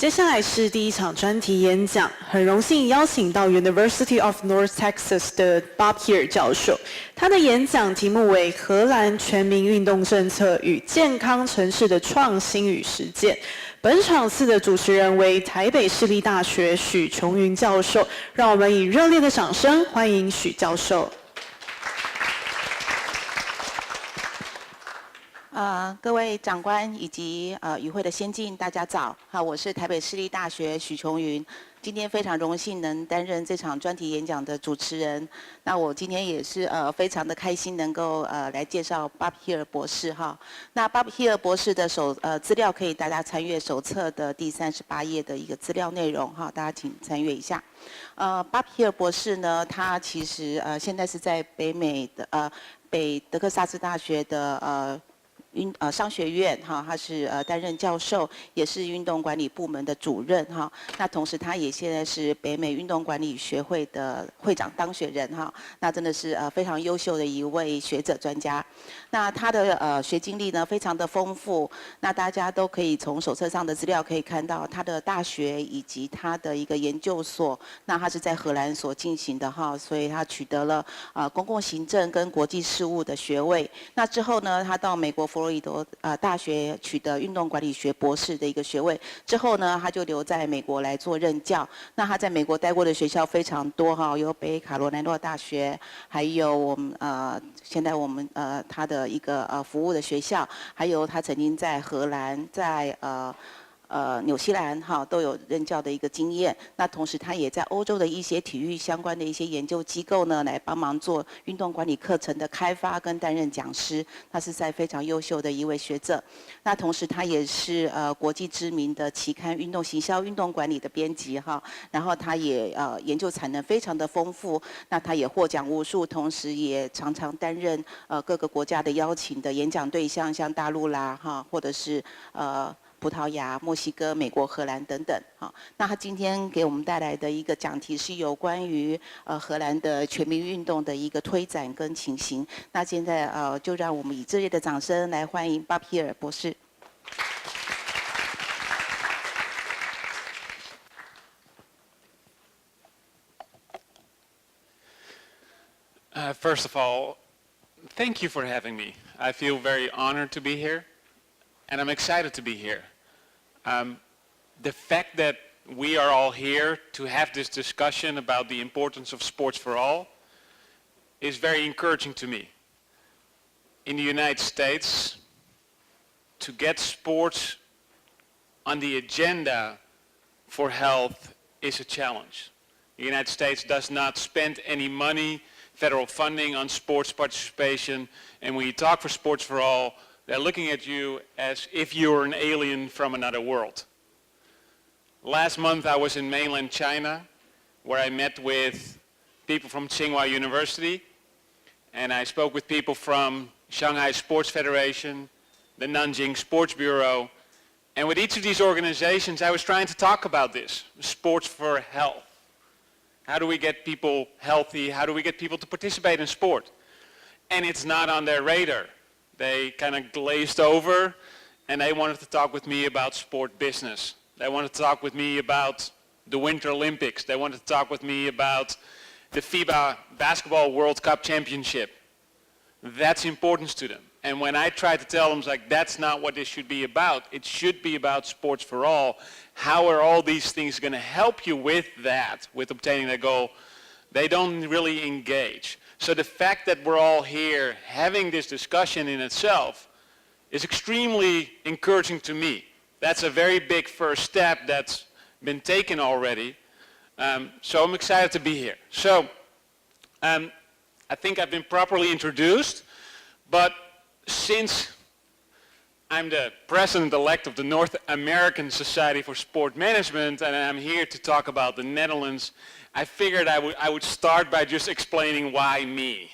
接下来是第一场专题演讲，很荣幸邀请到 University of North Texas 的 Bob Heere 教授。他的演讲题目为《荷兰全民运动政策与健康城市的创新与实践》。本场次的主持人为台北市立大学许琼云教授，让我们以热烈的掌声欢迎许教授。各位长官以及与会的先进，大家早。我是台北市立大学许琼云，今天非常荣幸能担任这场专题演讲的主持人。那我今天也是非常的开心，能够来介绍 Bob Heere 博士哈。那 Bob Heere 博士的资料可以大家参阅手册的第38页的一个资料内容哈，大家请参阅一下。Bob Heere 博士呢，他其实现在是在北美的北德克萨斯大学的商学院哈，他是担任教授，也是运动管理部门的主任哈。那同时他也现在是北美运动管理学会的会长当选人哈。那真的是非常优秀的一位学者专家。那他的学经历呢非常的丰富。那大家都可以从手册上的资料可以看到他的大学以及他的一个研究所。那他是在荷兰所进行的哈，所以他取得了公共行政跟国际事务的学位。那之后呢，他到美国佛罗里达大学取得运动管理学博士的一个学位之后呢，他就留在美国来做任教。那他在美国待过的学校非常多哈，有北卡罗来纳大学，还有我们现在我们他的一个服务的学校，还有他曾经在荷兰在纽西兰哈都有任教的一个经验。那同时他也在欧洲的一些体育相关的一些研究机构呢，来帮忙做运动管理课程的开发跟担任讲师。他是在非常优秀的一位学者。那同时他也是国际知名的期刊《运动行销运动管理》的编辑哈。然后他也研究产能非常的丰富。那他也获奖无数，同时也常常担任各个国家的邀请的演讲对象，像大陆啦哈，或者是葡萄牙、墨西哥、美国、荷兰等等。好，那他今天给我们带来的一个讲题是有关于荷兰的全民运动的一个推展跟情形。那现在就让我们以热烈的掌声来欢迎 Bob Heere 博士。First of all, thank you for having me. I feel very honored to be here, and I'm excited to be here. The fact that we are all here to have this discussion about the importance of sports for all is very encouraging to me. In the United States, to get sports on the agenda for health is a challenge. The United States does not spend any money, federal funding on sports participation, and when you talk for sports for all, they're looking at you as if you're an alien from another world. Last month I was in mainland China, where I met with people from Tsinghua University, and I spoke with people from Shanghai Sports Federation, the Nanjing Sports Bureau, and with each of these organizations I was trying to talk about this, sports for health. How do we get people healthy? How do we get people to participate in sport? And it's not on their radar. They kind of glazed over, and they wanted to talk with me about sport business. They wanted to talk with me about the Winter Olympics. They wanted to talk with me about the FIBA Basketball World Cup Championship. That's important to them. And when I tried to tell them, like, that's not what this should be about. It should be about sports for all. How are all these things going to help you with that, with obtaining that goal? They don't really engage. So the fact that we're all here having this discussion in itself is extremely encouraging to me. That's a very big first step that's been taken already. So I'm excited to be here. So I think I've been properly introduced, but since I'm the president-elect of the North American Society for Sport Management, and I'm here to talk about the Netherlands, I figured I would start by just explaining why me.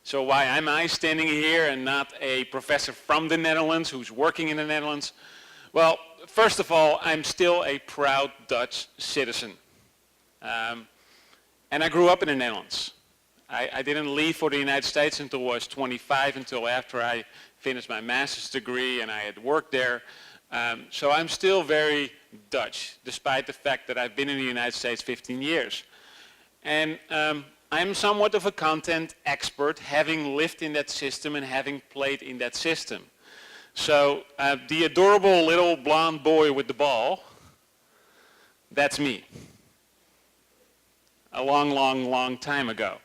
So why am I standing here and not a professor from the Netherlands who's working in the Netherlands? Well, first of all, I'm still a proud Dutch citizen. And I grew up in the Netherlands. I didn't leave for the United States until I was 25, until after I finished my master's degree and I had worked there. So I'm still very Dutch, despite the fact that I've been in the United States 15 years. And I'm somewhat of a content expert, having lived in that system and having played in that system. So the adorable little blonde boy with the ball, that's me. A long, long, long time ago.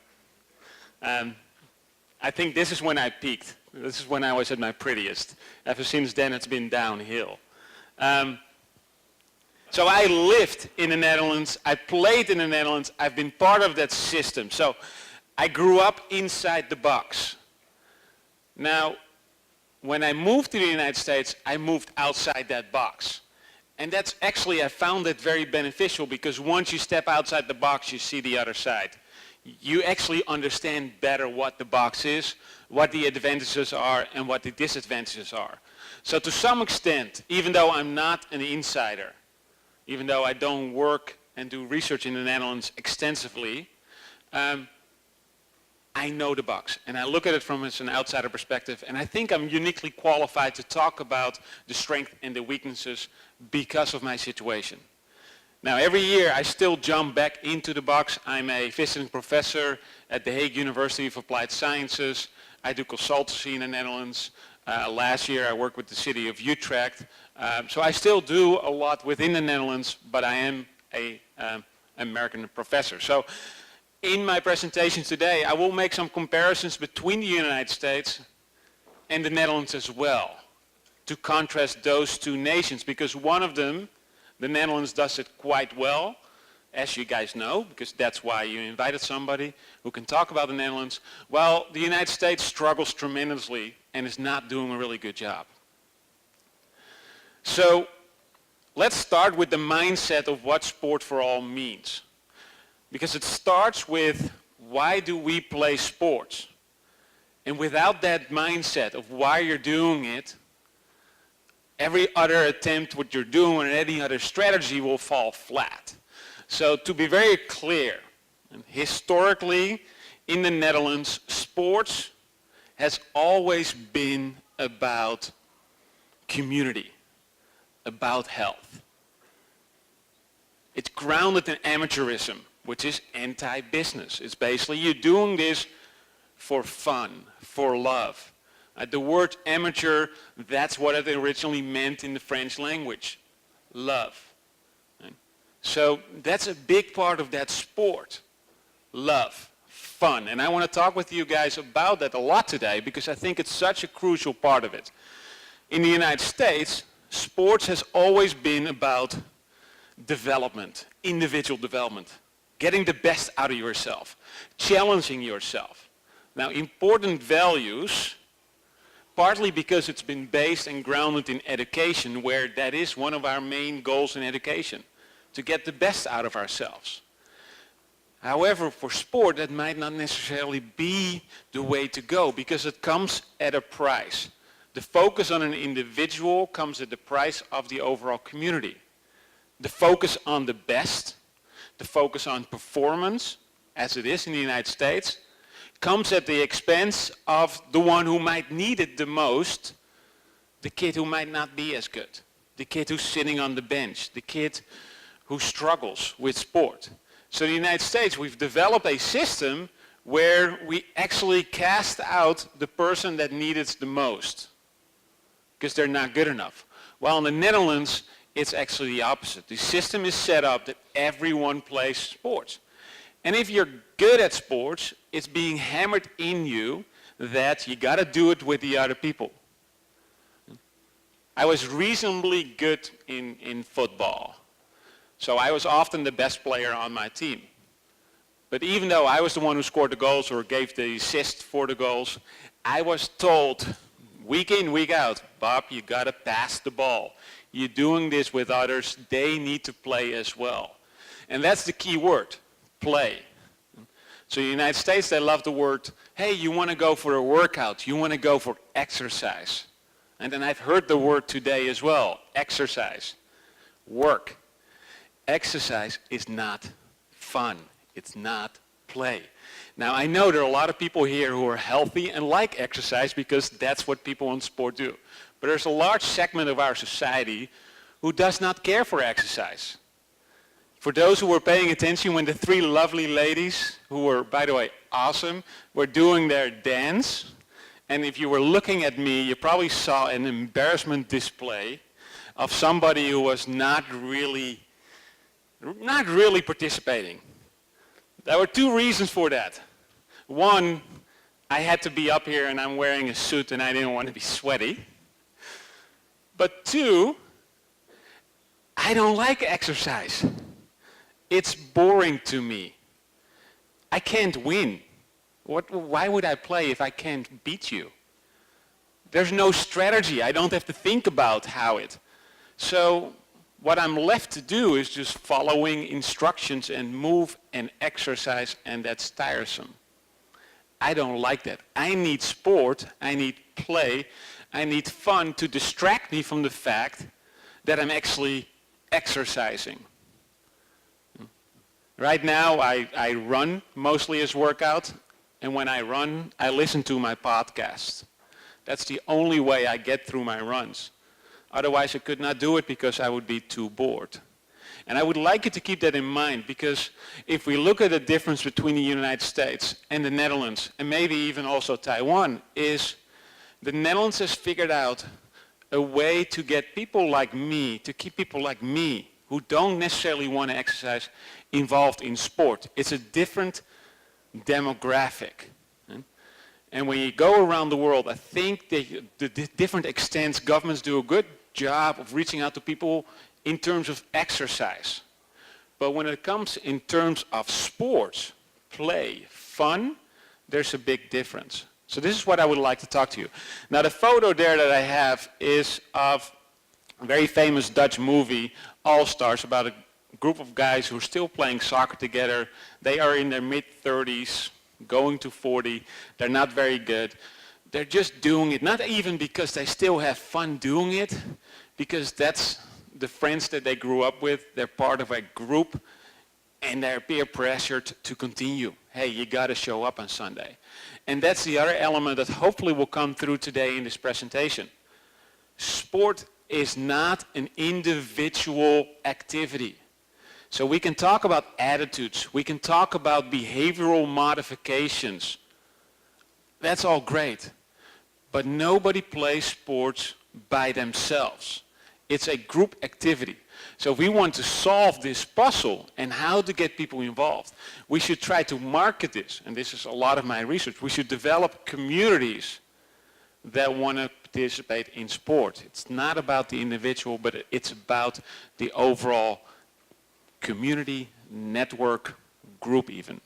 I think this is when I peaked. This is when I was at my prettiest. Ever since then, it's been downhill. So I lived in the Netherlands. I played in the Netherlands. I've been part of that system. So I grew up inside the box. Now, when I moved to the United States, I moved outside that box. And that's actually, I found it very beneficial, because once you step outside the box, you see the other side. You actually understand better what the box is, what the advantages are, and what the disadvantages are. So to some extent, even though I'm not an insider, even though I don't work and do research in the Netherlands extensively, I know the box, and I look at it from an outsider perspective, and I think I'm uniquely qualified to talk about the strengths and the weaknesses because of my situation. Now, every year I still jump back into the box. I'm a visiting professor at the Heere University of Applied Sciences. I do consultancy in the Netherlands. Last year I worked with the city of Utrecht. So I still do a lot within the Netherlands, but I am an American professor. So in my presentation today, I will make some comparisons between the United States and the Netherlands as well, to contrast those two nations, because one of them, the Netherlands, does it quite well, as you guys know, because that's why you invited somebody who can talk about the Netherlands, while the United States struggles tremendously and is not doing a really good job. So let's start with the mindset of what Sport for All means. Because it starts with, why do we play sports? And without that mindset of why you're doing it, every other attempt what you're doing and any other strategy will fall flat. So to be very clear, historically in the Netherlands, sports has always been about community, about health. It's grounded in amateurism, which is anti-business. It's basically you're doing this for fun, for love. The word amateur, that's what it originally meant in the French language, love. So that's a big part of that sport, love, fun. And I want to talk with you guys about that a lot today, because I think it's such a crucial part of it. In the United States, sports has always been about development, individual development, getting the best out of yourself, challenging yourself. Now, important values, partly because it's been based and grounded in education, where that is one of our main goals in education, to get the best out of ourselves. However, for sport, that might not necessarily be the way to go, because it comes at a price. The focus on an individual comes at the price of the overall community. The focus on the best, the focus on performance, as it is in the United States, comes at the expense of the one who might need it the most, the kid who might not be as good, the kid who's sitting on the bench, the kid who struggles with sport. So in the United States, we've developed a system where we actually cast out the person that needs it the most, because they're not good enough. While in the Netherlands, it's actually the opposite. The system is set up that everyone plays sports. And if you're good at sports, it's being hammered in you that you got to do it with the other people. I was reasonably good in football. So I was often the best player on my team. But even though I was the one who scored the goals or gave the assist for the goals, I was told week in, week out, Bob, you got to pass the ball. You're doing this with others. They need to play as well. And that's the key word, play. So in the United States, they love the word, hey, you want to go for a workout. You want to go for exercise. And then I've heard the word today as well, exercise, work. Exercise is not fun. It's not play. Now, I know there are a lot of people here who are healthy and like exercise because that's what people in sport do. But there's a large segment of our society who does not care for exercise. For those who were paying attention when the three lovely ladies, who were, by the way, awesome, were doing their dance, and if you were looking at me, you probably saw an embarrassment display of somebody who was not really participating. There were two reasons for that. One, I had to be up here and I'm wearing a suit and I didn't want to be sweaty. But two, I don't like exercise. It's boring to me. I can't win. Why would I play if I can't beat you? There's no strategy. I don't have to think about how it. So what I'm left to do is just following instructions and move and exercise, and that's tiresome. I don't like that. I need sport, I need play, I need fun to distract me from the fact that I'm actually exercising. Right now I run mostly as workout, and when I run, I listen to my podcast. That's the only way I get through my runs. Otherwise, I could not do it because I would be too bored. And I would like you to keep that in mind, because if we look at the difference between the United States and the Netherlands, and maybe even also Taiwan, is the Netherlands has figured out a way to get people like me, to keep people like me, who don't necessarily want to exercise, involved in sport. It's a different demographic. And when you go around the world, I think the different extents, governments do a good job of reaching out to people in terms of exercise. But when it comes in terms of sports, play, fun, there's a big difference. So this is what I would like to talk to you. Now the photo there that I have is of a very famous Dutch movie, All Stars, about a group of guys who are still playing soccer together. They are in their mid-30s, going to 40. They're not very good. They're just doing it, not even because they still have fun doing it, because that's the friends that they grew up with. They're part of a group, and they're peer pressured to continue. Hey, you got to show up on Sunday. And that's the other element that hopefully will come through today in this presentation. Sport is not an individual activity. So we can talk about attitudes, we can talk about behavioral modifications. That's all great. But nobody plays sports by themselves. It's a group activity. So if we want to solve this puzzle and how to get people involved, we should try to market this, and this is a lot of my research. We should develop communities that want to participate in sport. It's not about the individual, but it's about the overall community, network, group even.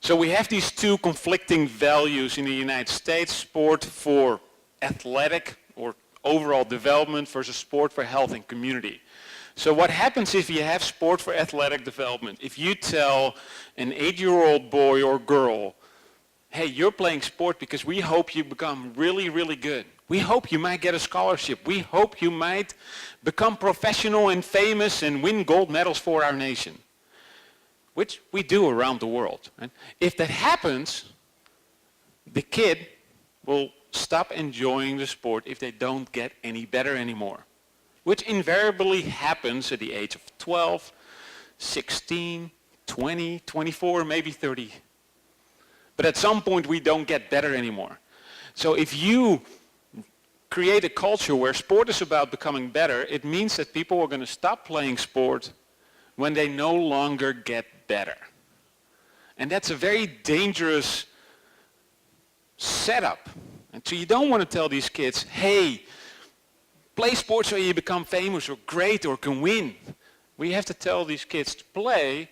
So we have these two conflicting values in the United States: sport for athletic or overall development versus sport for health and community. So what happens if you have sport for athletic development? If you tell an 8-year-old boy or girl, hey, you're playing sport because we hope you become really, really good. We hope you might get a scholarship. We hope you might become professional and famous and win gold medals for our nation, which we do around the world. Right? If that happens, the kid will stop enjoying the sport if they don't get any better anymore, which invariably happens at the age of 12, 16, 20, 24, maybe 30. But at some point we don't get better anymore. So if you create a culture where sport is about becoming better, it means that people are going to stop playing sport when they no longer get better. And that's a very dangerous setup. And so you don't want to tell these kids, hey, play sports so you become famous or great or can win. We have to tell these kids to play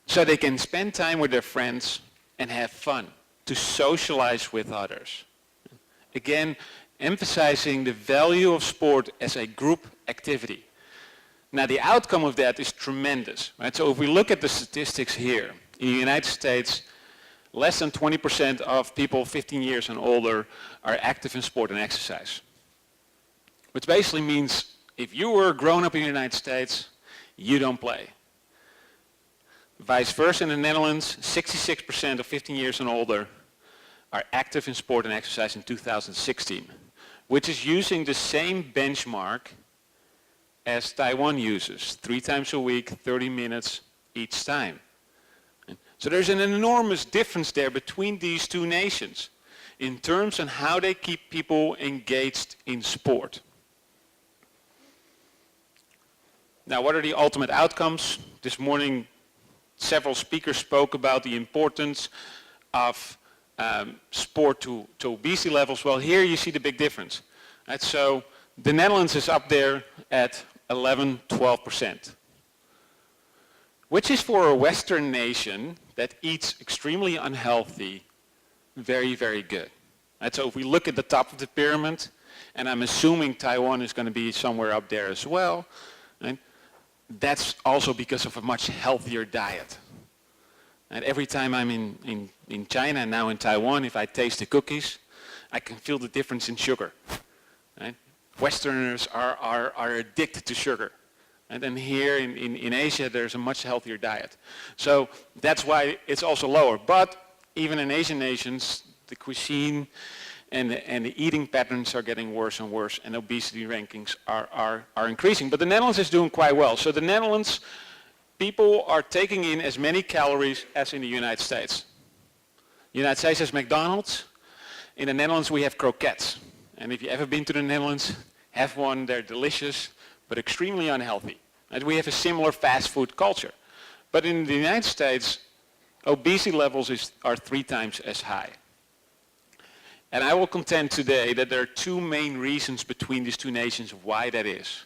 so they can spend time with their friends and have fun, to socialize with others. Again, emphasizing the value of sport as a group activity. Now the outcome of that is tremendous, right? So if we look at the statistics here, in the United States, less than 20% of people 15 years and older are active in sport and exercise. Which basically means if you were grown up in the United States, you don't play. Vice versa in the Netherlands, 66% of 15 years and older are active in sport and exercise in 2016. which is using the same benchmark as Taiwan uses, 3 times a week, 30 minutes each time. So there's an enormous difference there between these two nations in terms of how they keep people engaged in sport. Now, what are the ultimate outcomes? This morning, several speakers spoke about the importance of sport to obesity levels. Well, here you see the big difference. Right? So the Netherlands is up there at 11-12%, which is for a Western nation that eats extremely unhealthy, very, very good. Right? So if we look at the top of the pyramid, and I'm assuming Taiwan is going to be somewhere up there as well, right? That's also because of a much healthier diet. And every time I'm in China and now in Taiwan, if I taste the cookies, I can feel the difference in sugar. Right? Westerners are addicted to sugar. And then here in Asia, there's a much healthier diet. So that's why it's also lower. But even in Asian nations, the cuisine and the eating patterns are getting worse and worse, and obesity rankings are increasing. But the Netherlands is doing quite well. So the Netherlands, people are taking in as many calories as in the United States. The United States has McDonald's. In the Netherlands, we have croquettes. And if you've ever been to the Netherlands, have one. They're delicious, but extremely unhealthy. And we have a similar fast food culture. But in the United States, obesity levels are 3 times as high. And I will contend today that there are 2 main reasons between these 2 nations of why that is.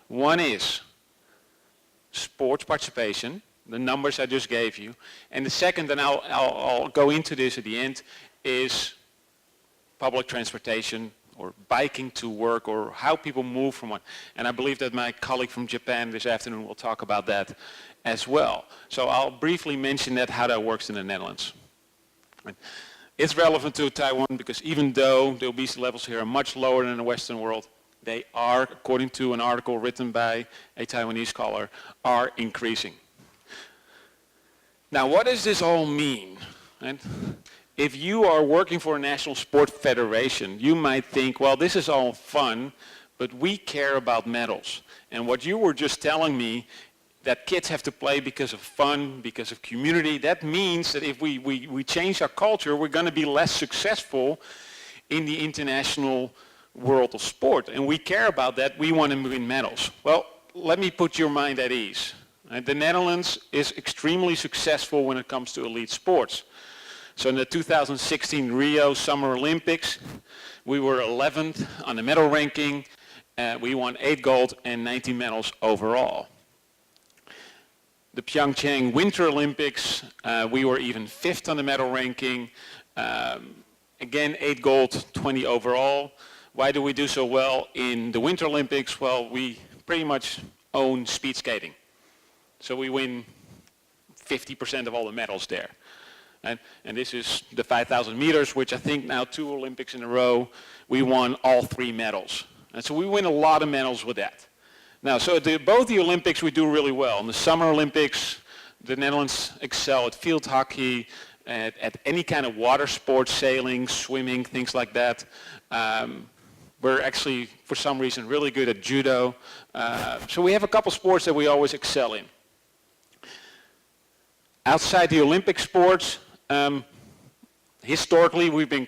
One is sports participation, the numbers I just gave you. And the second, and I'll go into this at the end, is public transportation or biking to work or how people move from one. And I believe that my colleague from Japan this afternoon will talk about that as well. So I'll briefly mention that, how that works in the Netherlands. It's relevant to Taiwan because even though the obesity levels here are much lower than in the Western world, they are, according to an article written by a Taiwanese scholar, are increasing. Now, what does this all mean? Right? If you are working for a national sport federation, you might think, well, this is all fun, but we care about medals. And what you were just telling me, that kids have to play because of fun, because of community, that means that if we change our culture, we're going to be less successful in the international world of sport. And we care about that. We want to win medals. Well, let me put your mind at ease. The Netherlands is extremely successful when it comes to elite sports. So in the 2016 Rio Summer Olympics, we were 11th on the medal ranking. We won 8 gold and 19 medals overall. The Pyeongchang Winter Olympics, we were even 5th on the medal ranking. Again, 8 gold, 20 overall. Why do we do so well in the Winter Olympics? Well, we pretty much own speed skating. So we win 50% of all the medals there. And this is the 5,000 meters, which I think now 2 Olympics in a row, we won all 3 medals. And so we win a lot of medals with that. Now, so both the Olympics we do really well. In the Summer Olympics, the Netherlands excel at field hockey, at any kind of water sports, sailing, swimming, things like that. We're actually, for some reason, really good at judo. So we have a couple sports that we always excel in. Outside the Olympic sports, historically we've done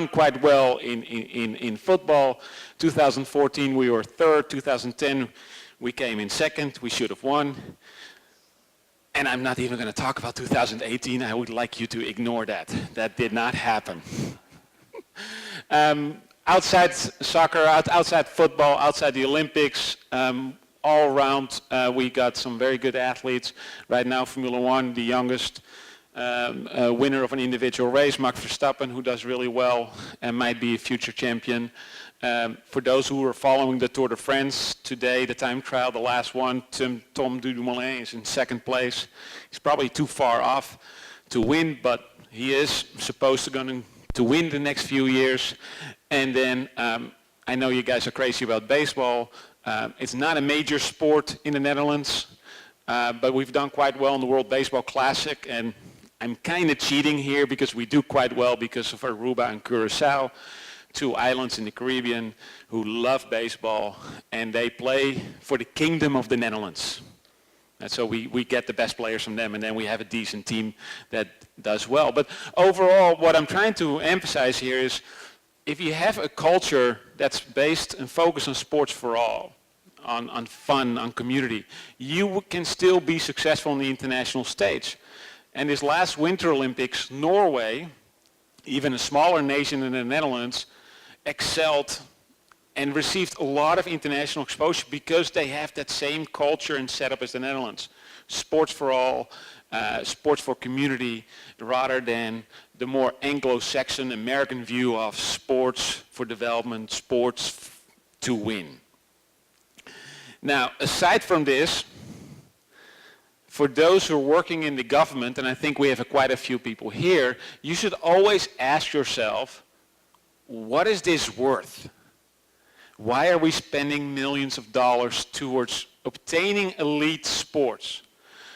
quite well in football. 2014 we were 3rd. 2010 we came in 2nd. We should have won. And I'm not even going to talk about 2018. I would like you to ignore that. That did not happen. Outside soccer, outside football, outside the Olympics, all around we got some very good athletes. Right now, Formula One, the youngest winner of an individual race, Max Verstappen, who does really well and might be a future champion. For those who are following the Tour de France today, the time trial, the last one, Tom Dumoulin is in 2nd place. He's probably too far off to win, but he is supposed to win the next few years. And then I know you guys are crazy about baseball. It's not a major sport in the Netherlands, but we've done quite well in the World Baseball Classic, and I'm kind of cheating here because we do quite well because of Aruba and Curacao. 2 islands in the Caribbean who love baseball, and they play for the Kingdom of the Netherlands. And so we get the best players from them, and then we have a decent team that does well. But overall, what I'm trying to emphasize here is, if you have a culture that's based and focused on sports for all, on fun, on community, you can still be successful on the international stage. And this last Winter Olympics, Norway, even a smaller nation than the Netherlands, excelled and received a lot of international exposure because they have that same culture and setup as the Netherlands. Sports for all, sports for community, rather than the more Anglo-Saxon American view of sports for development, sports to win. Now, aside from this, for those who are working in the government, and I think we have quite a few people here, you should always ask yourself, what is this worth? Why are we spending millions of dollars towards obtaining elite sports?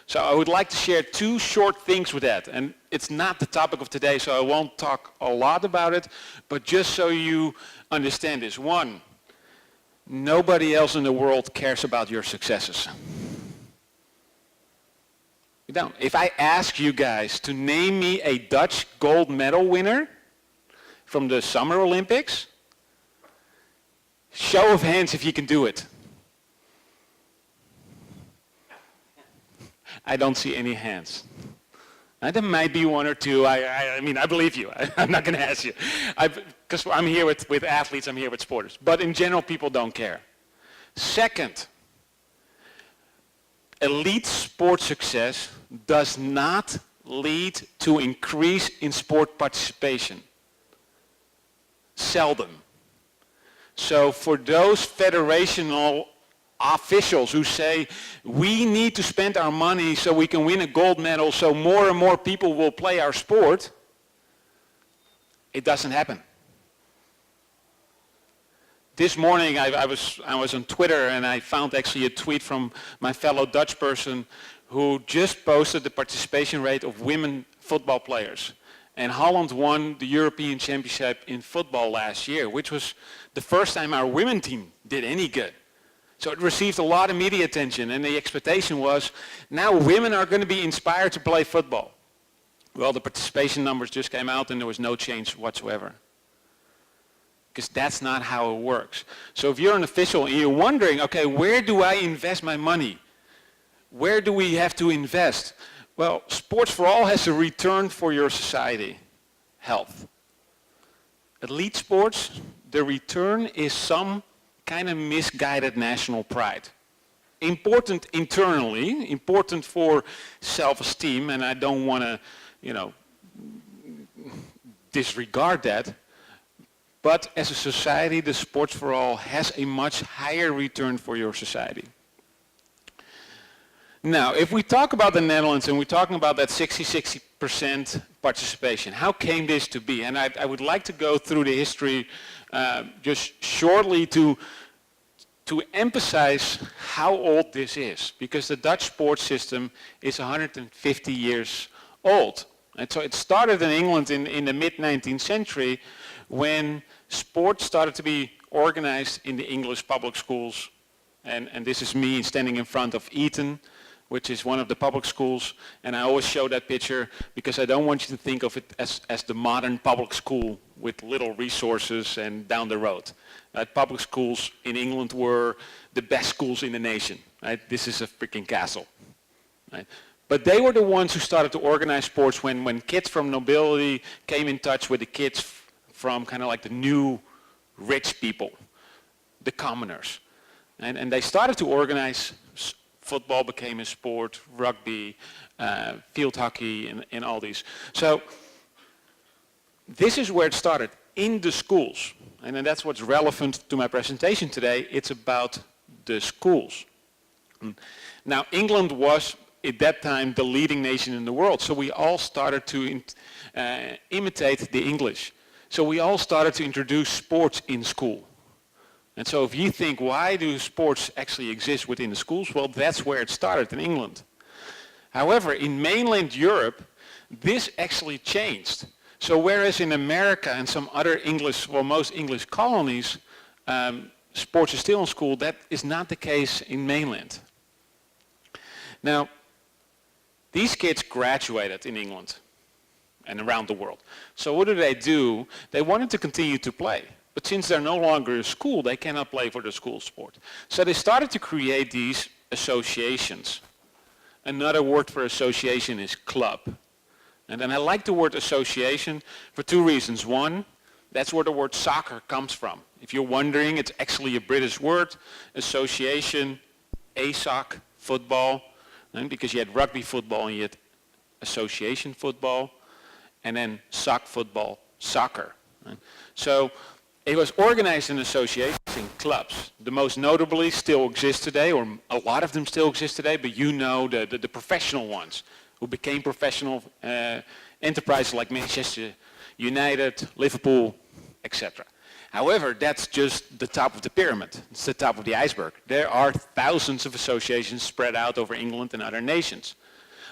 So I would like to share 2 short things with that. And it's not the topic of today, so I won't talk a lot about it, but just so you understand this. 1, nobody else in the world cares about your successes. You don't. If I ask you guys to name me a Dutch gold medal winner from the Summer Olympics, show of hands if you can do it. I don't see any hands. There might be 1 or 2. I mean, I believe you. I'm not going to ask you. Because I'm here with athletes, I'm here with sporters. But in general, people don't care. Second, elite sports success does not lead to increase in sport participation. Seldom. So for those federational officials who say, we need to spend our money so we can win a gold medal so more and more people will play our sport, it doesn't happen. This morning I was on Twitter, and I found actually a tweet from my fellow Dutch person who just posted the participation rate of women football players. And Holland won the European Championship in football last year, which was the first time our women team did any good. So it received a lot of media attention, and the expectation was, now women are going to be inspired to play football. Well, the participation numbers just came out, and there was no change whatsoever. Because that's not how it works. So if you're an official and you're wondering, okay, where do I invest my money? Where do we have to invest? Well, Sports for All has a return for your society, health. Elite sports, the return is some kind of misguided national pride. Important internally, important for self-esteem, and I don't want to, disregard that. But as a society, the Sports for All has a much higher return for your society. Now, if we talk about the Netherlands and we're talking about that 60% participation, how came this to be? And I would like to go through the history just shortly to emphasize how old this is, because the Dutch sports system is 150 years old. And so it started in England in the mid-19th century when sports started to be organized in the English public schools. And this is me standing in front of Eton, which is one of the public schools. And I always show that picture because I don't want you to think of it as the modern public school with little resources and down the road. Public schools in England were the best schools in the nation. Right? This is a freaking castle. Right? But they were the ones who started to organize sports when kids from nobility came in touch with the kids from kind of like the new rich people, the commoners. And they started to organize. Football became a sport, rugby, field hockey, and all these. So this is where it started, in the schools. And then that's what's relevant to my presentation today. It's about the schools. Now, England was, at that time, the leading nation in the world. So we all started to imitate the English. So we all started to introduce sports in school. And so if you think, why do sports actually exist within the schools? Well, that's where it started in England. However, in mainland Europe, this actually changed. So whereas in America and some other English, well, most English colonies, sports is still in school, that is not the case in mainland. Now, these kids graduated in England and around the world. So what do? They wanted to continue to play. But since they're no longer in school, they cannot play for the school sport. So they started to create these associations. Another word for association is club. And then I like the word association for two reasons. One, that's where the word soccer comes from. If you're wondering, it's actually a British word. Association, ASOC, football, and because you had rugby football and you had association football, and then soc football, soccer. Right? So it was organized in associations, in clubs. The most notably still exist today, or a lot of them still exist today, but you know the professional ones who became professional enterprises like Manchester United, Liverpool, etc. However, that's just the top of the pyramid. It's the top of the iceberg. There are thousands of associations spread out over England and other nations.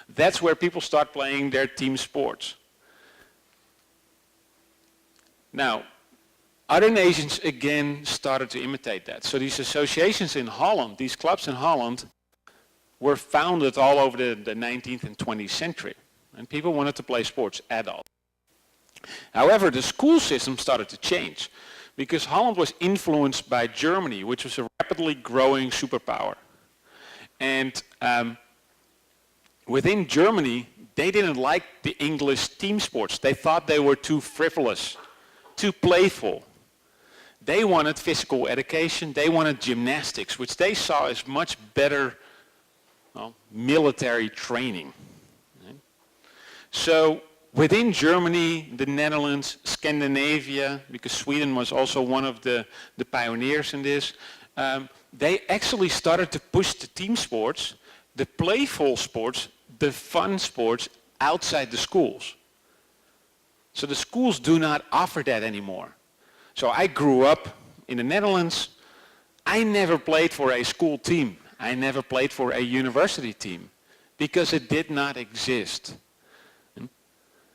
That's where people start playing their team sports. Now, other nations again started to imitate that. So these associations in Holland, these clubs in Holland, were founded all over the 19th and 20th century. And people wanted to play sports, adults. However, the school system started to change because Holland was influenced by Germany, which was a rapidly growing superpower. And within Germany, they didn't like the English team sports. They thought they were too frivolous, too playful. They wanted physical education, they wanted gymnastics, which they saw as much better military training. Right? So within Germany, the Netherlands, Scandinavia, because Sweden was also one of the pioneers in this, they actually started to push the team sports, the playful sports, the fun sports outside the schools. So the schools do not offer that anymore. So I grew up in the Netherlands. I never played for a school team. I never played for a university team because it did not exist.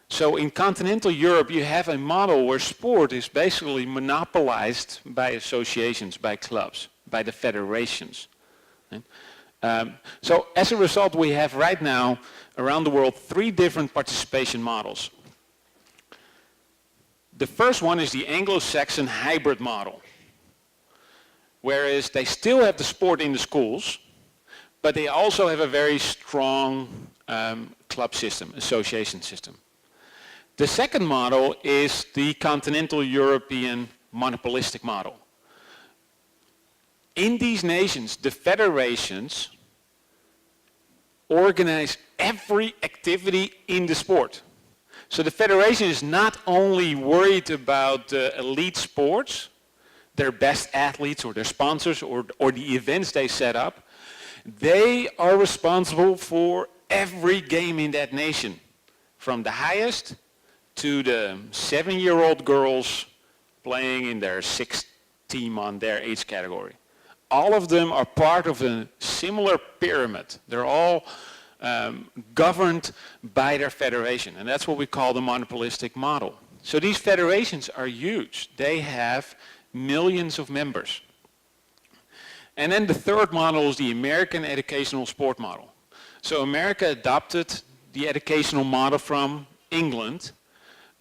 So in continental Europe, you have a model where sport is basically monopolized by associations, by clubs, by the federations. So as a result, we have right now around the world 3 different participation models. The first one is the Anglo-Saxon hybrid model, whereas they still have the sport in the schools, but they also have a very strong club system, association system. The second model is the continental European monopolistic model. In these nations, the federations organize every activity in the sport. So the federation is not only worried about the elite sports, their best athletes or their sponsors or the events they set up, they are responsible for every game in that nation, from the highest to the 7-year-old girls playing in their 6th team on their age category. All of them are part of a similar pyramid. They're all governed by their federation, and that's what we call the monopolistic model. So these federations are huge. They have millions of members. And then the third model is the American educational sport model. So America adopted the educational model from England,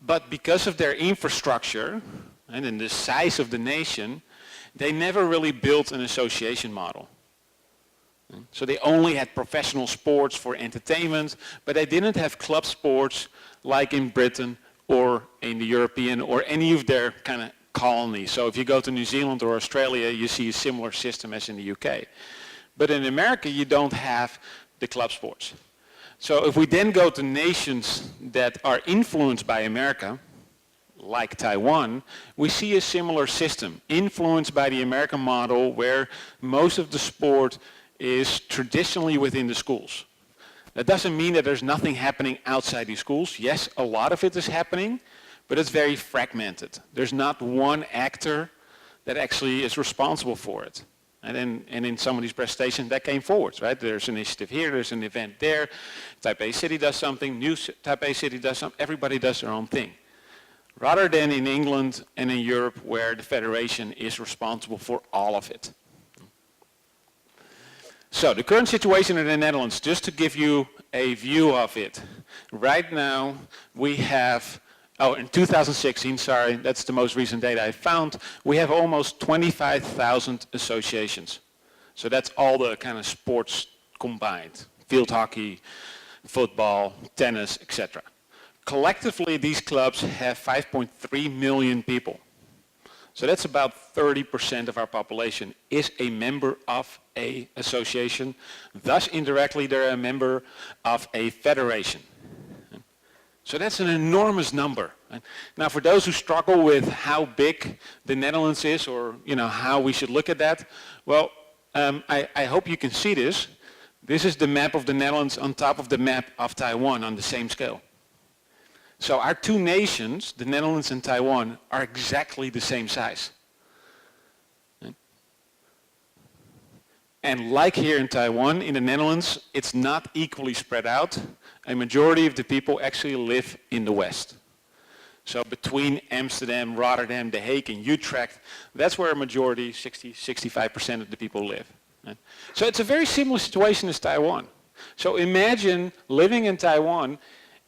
but because of their infrastructure and in the size of the nation, they never really built an association model. So they only had professional sports for entertainment, but they didn't have club sports like in Britain or in the European or any of their kind of colonies. So if you go to New Zealand or Australia, you see a similar system as in the UK. But in America, you don't have the club sports. So if we then go to nations that are influenced by America, like Taiwan, we see a similar system, influenced by the American model where most of the sport is traditionally within the schools. That doesn't mean that there's nothing happening outside these schools. Yes, a lot of it is happening, but it's very fragmented. There's not one actor that actually is responsible for it. And in some of these presentations, that came forward, right? There's an initiative here, there's an event there. Taipei City does something, New Taipei City does something, everybody does their own thing. rather than in England and in Europe where the federation is responsible for all of it. So the current situation in the Netherlands, just to give you a view of it, right now we have, in 2016, sorry, that's the most recent data I found, we have almost 25,000 associations. So that's all the kind of sports combined, field hockey, football, tennis, etc. Collectively, these clubs have 5.3 million people. So that's about 30% of our population is a member of an association. Thus, indirectly, they're a member of a federation. So that's an enormous number. Now, for those who struggle with how big the Netherlands is, or how we should look at that, well, I hope you can see this. This is the map of the Netherlands on top of the map of Taiwan on the same scale. So our two nations, the Netherlands and Taiwan, are exactly the same size. And like here in Taiwan, in the Netherlands, it's not equally spread out. A majority of the people actually live in the West. So between Amsterdam, Rotterdam, The Hague, and Utrecht, that's where a majority, 65% of the people live. So it's a very similar situation as Taiwan. So imagine living in Taiwan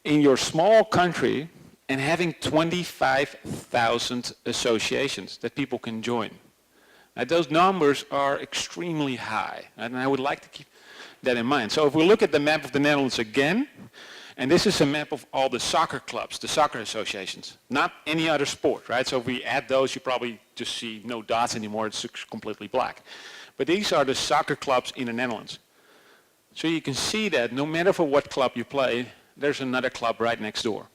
in your small country and having 25,000 associations that people can join. Now, those numbers are extremely high, and I would like to keep that in mind. So if we look at the map of the Netherlands again, and this is a map of all the soccer clubs, the soccer associations, not any other sport, right? So if we add those, you probably just see no dots anymore, it's completely black. But these are the soccer clubs in the Netherlands. So you can see that no matter for what club you play, there's another club right next door.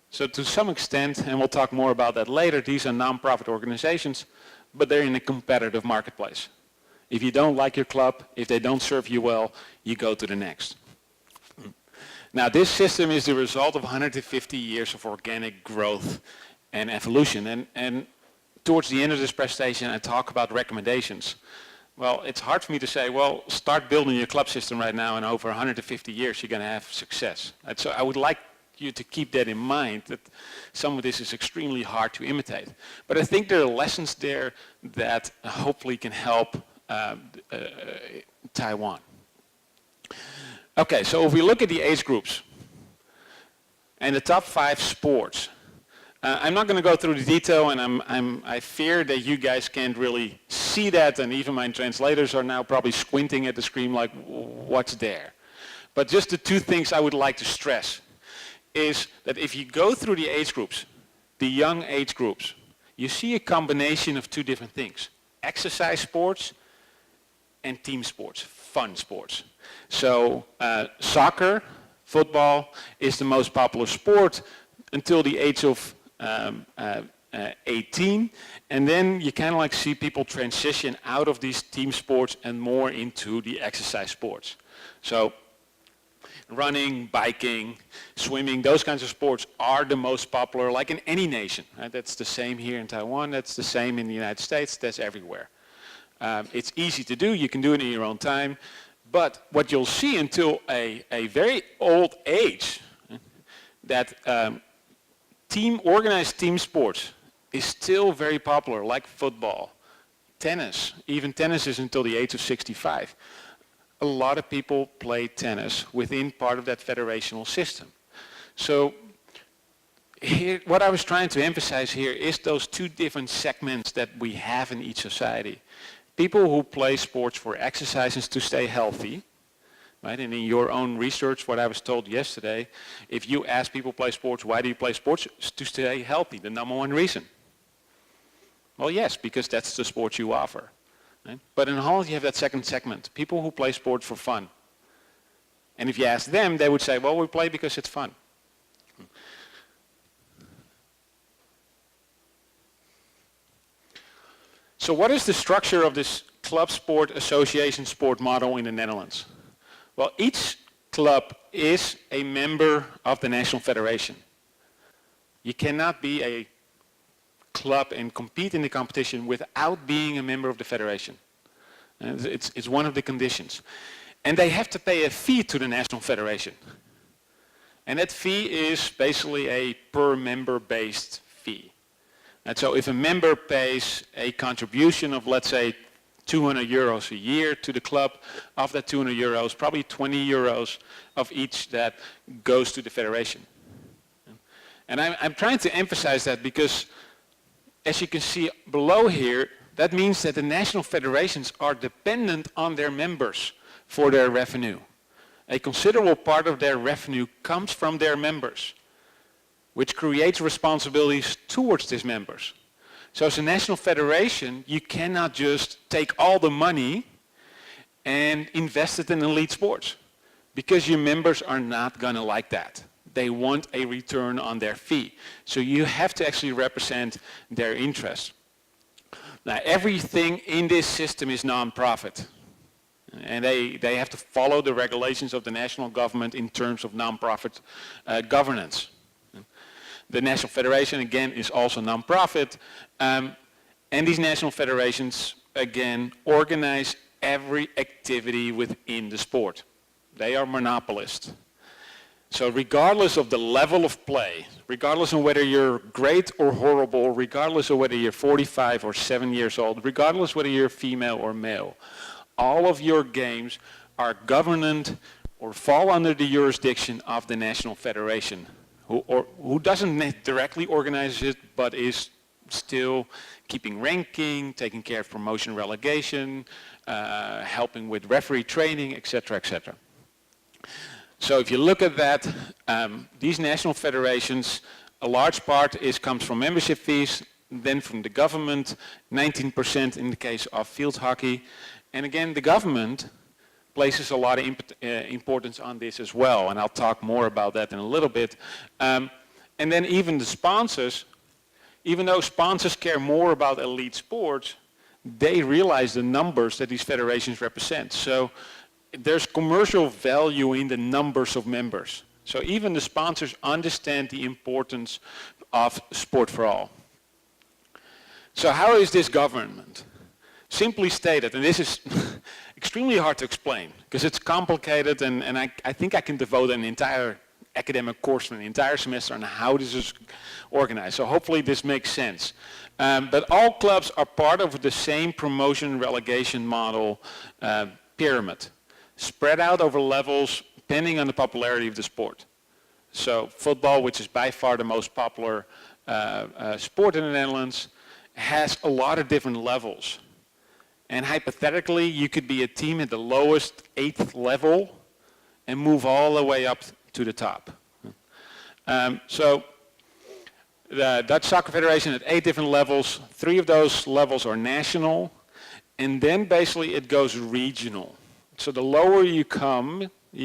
So to some extent, and we'll talk more about that later, these are non-profit organizations, but they're in a competitive marketplace. If you don't like your club, if they don't serve you well, you go to the next. Now this system is the result of 150 years of organic growth and evolution. And towards the end of this presentation, I talk about recommendations. Well, it's hard for me to say, well, start building your club system right now and over 150 years you're going to have success. And so I would like you to keep that in mind, that some of this is extremely hard to imitate. But I think there are lessons there that hopefully can help Taiwan. Okay, so if we look at the age groups and the top 5 sports, I'm not going to go through the detail, and I fear that you guys can't really see that, and even my translators are now probably squinting at the screen like, what's there? But just the 2 things I would like to stress is that if you go through the age groups, the young age groups, you see a combination of 2 different things: exercise sports and team sports, fun sports. So soccer, football is the most popular sport until the age of 18, and then you kind of like see people transition out of these team sports and more into the exercise sports. So running, biking, swimming, those kinds of sports are the most popular, like in any nation. Right? That's the same here in Taiwan, that's the same in the United States, that's everywhere. It's easy to do, you can do it in your own time, but what you'll see until a very old age, that organized team sports is still very popular, like football, tennis. Even tennis is until the age of 65. A lot of people play tennis within part of that federational system. So here, what I was trying to emphasize here is those 2 different segments that we have in each society. People who play sports for exercises to stay healthy, right? And in your own research, what I was told yesterday, if you ask people who play sports, why do you play sports? It's to stay healthy, the number 1 reason. Well, yes, because that's the sport you offer. Right? But in Holland, you have that second segment, people who play sports for fun. And if you ask them, they would say, well, we play because it's fun. So what is the structure of this club sport association sport model in the Netherlands? Well, each club is a member of the National Federation. You cannot be a club and compete in the competition without being a member of the federation. And it's one of the conditions. And they have to pay a fee to the National Federation. And that fee is basically a per member based fee. And so if a member pays a contribution of, let's say, 200 euros a year to the club, of that 200 euros, probably 20 euros of each that goes to the federation. And I'm trying to emphasize that because, as you can see below here, that means that the national federations are dependent on their members for their revenue. A considerable part of their revenue comes from their members, which creates responsibilities towards these members. So as a national federation, you cannot just take all the money and invest it in elite sports, because your members are not going to like that. They want a return on their fee. So you have to actually represent their interests. Now, everything in this system is non-profit. And they have to follow the regulations of the national government in terms of non-profit governance. The National Federation, again, is also non-profit. And these national federations, again, organize every activity within the sport. They are monopolists. So regardless of the level of play, regardless of whether you're great or horrible, regardless of whether you're 45 or 7 years old, regardless whether you're female or male, all of your games are governed or fall under the jurisdiction of the National Federation, who doesn't directly organize it, but is still keeping ranking, taking care of promotion relegation, helping with referee training, etc., etc. So if you look at that, these national federations, a large part comes from membership fees, then from the government, 19% in the case of field hockey. And again, the government places a lot of importance on this as well, and I'll talk more about that in a little bit. And then even the sponsors, even though sponsors care more about elite sports, they realize the numbers that these federations represent. So there's commercial value in the numbers of members. So even the sponsors understand the importance of sport for all. So how is this government? Simply stated, and this is extremely hard to explain because it's complicated, and I think I can devote an entire academic course an entire semester on how this is organized. So hopefully this makes sense. But all clubs are part of the same promotion relegation model pyramid, spread out over levels depending on the popularity of the sport. So football, which is by far the most popular sport in the Netherlands, has a lot of different levels. And hypothetically, you could be a team at the lowest 8th level and move all the way up to the top. So the Dutch Soccer Federation at 8 different levels, 3 of those levels are national, and then basically it goes regional. So the lower you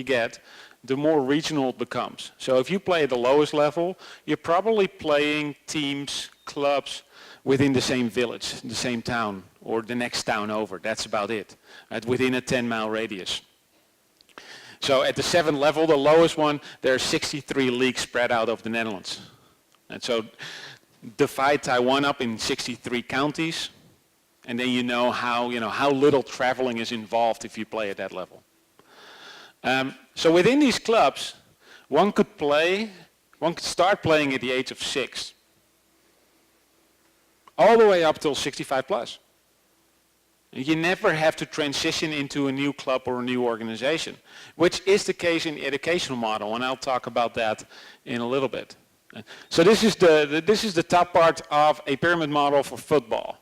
get, the more regional it becomes. So if you play at the lowest level, you're probably playing teams, clubs within the same village, the same town, or the next town over. That's about it, right? Within a 10-mile radius. So at the 7th level, the lowest one, there are 63 leagues spread out over the Netherlands. And so divide Taiwan up in 63 counties, and then you know how little traveling is involved if you play at that level. So within these clubs, one could start playing at the age of 6, all the way up till 65 plus. You never have to transition into a new club or a new organization, which is the case in the educational model, and I'll talk about that in a little bit. So this is the top part of a pyramid model for football.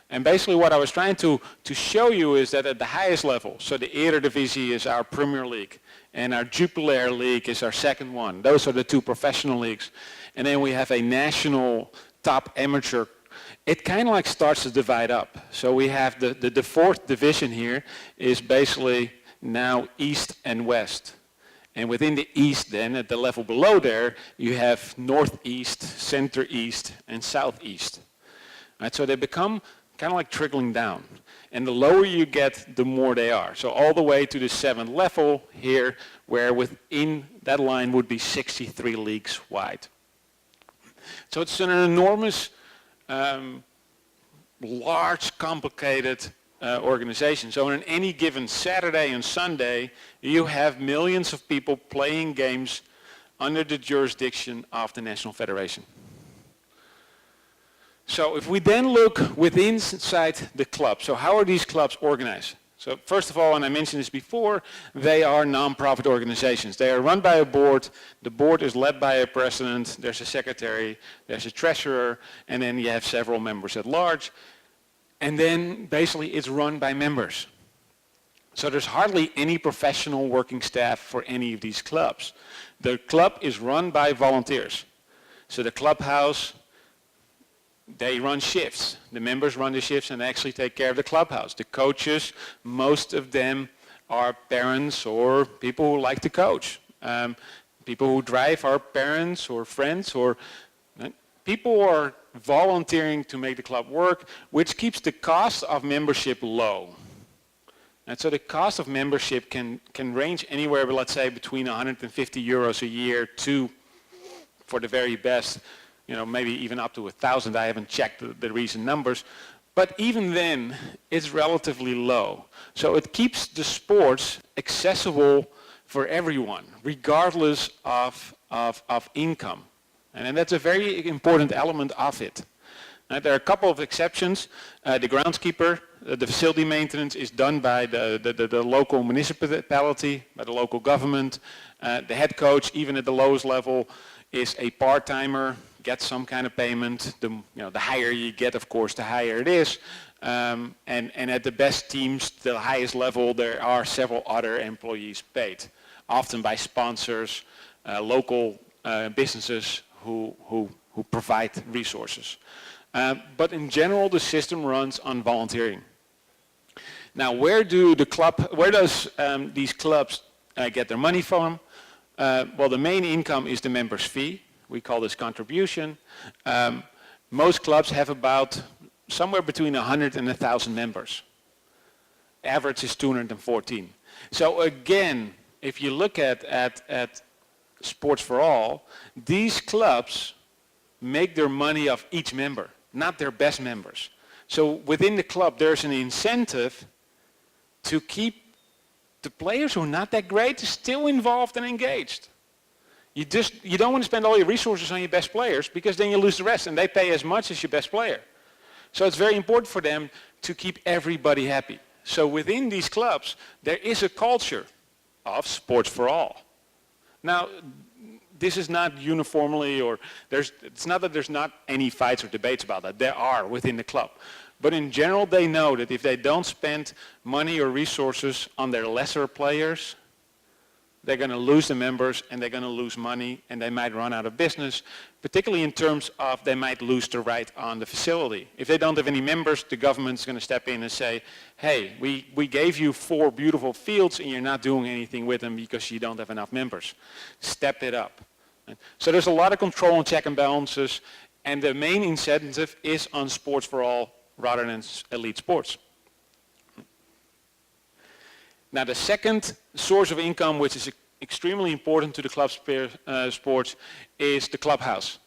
And basically what I was trying to show you is that at the highest level, so the Eredivisie is our Premier League, and our Jupiler League is our second one. Those are the 2 professional leagues. And then we have a national top amateur. It kind of like starts to divide up. So we have the 4th division here is basically now East and West. And within the East then, at the level below there, you have Northeast, Center East, and Southeast. Right, so they become kind of like trickling down. And the lower you get, the more they are. So all the way to the 7th level here, where within that line would be 63 leagues wide. So it's an enormous, large, complicated organization. So on any given Saturday and Sunday, you have millions of people playing games under the jurisdiction of the National Federation. So if we then look within inside the club, so how are these clubs organized? So first of all, and I mentioned this before, they are non-profit organizations. They are run by a board. The board is led by a president. There's a secretary, there's a treasurer, and then you have several members at large. And then basically it's run by members. So there's hardly any professional working staff for any of these clubs. The club is run by volunteers. So the clubhouse, they run shifts. The members run the shifts and actually take care of the clubhouse. The coaches, most of them are parents or people who like to coach. People who drive are parents or friends, or people who are volunteering to make the club work, which keeps the cost of membership low. And so the cost of membership can range anywhere, let's say, between 150 euros a year to, for the very best, maybe even up to 1,000. I haven't checked the recent numbers. But even then, it's relatively low. So it keeps the sports accessible for everyone, regardless of income. And that's a very important element of it. There are a couple of exceptions. The groundskeeper, the facility maintenance is done by the local municipality, by the local government. The head coach, even at the lowest level, is a part-timer, gets some kind of payment. The higher you get, of course, the higher it is. And at the best teams, the highest level, there are several other employees paid, often by sponsors, local businesses who provide resources. But in general, the system runs on volunteering. Now, where does these clubs get their money from? Well, the main income is the member's fee. We call this contribution. Most clubs have about somewhere between 100 and 1,000 members. Average is 214. So again, if you look at Sports for All, these clubs make their money off each member, not their best members. So within the club, there's an incentive to keep the players who are not that great still involved and engaged. You don't want to spend all your resources on your best players, because then you lose the rest and they pay as much as your best player. So it's very important for them to keep everybody happy. So within these clubs, there is a culture of sports for all. Now, this is not uniformly, or it's not that there's not any fights or debates about that. There are within the club. But in general, they know that if they don't spend money or resources on their lesser players, they're going to lose the members and they're going to lose money, and they might run out of business, particularly in terms of they might lose the right on the facility. If they don't have any members, the government's going to step in and say, hey, we gave you 4 beautiful fields and you're not doing anything with them because you don't have enough members. Step it up. So there's a lot of control and check and balances, and the main incentive is on sports for all rather than elite sports. Now, the second source of income, which is extremely important to the club sports, is the clubhouse.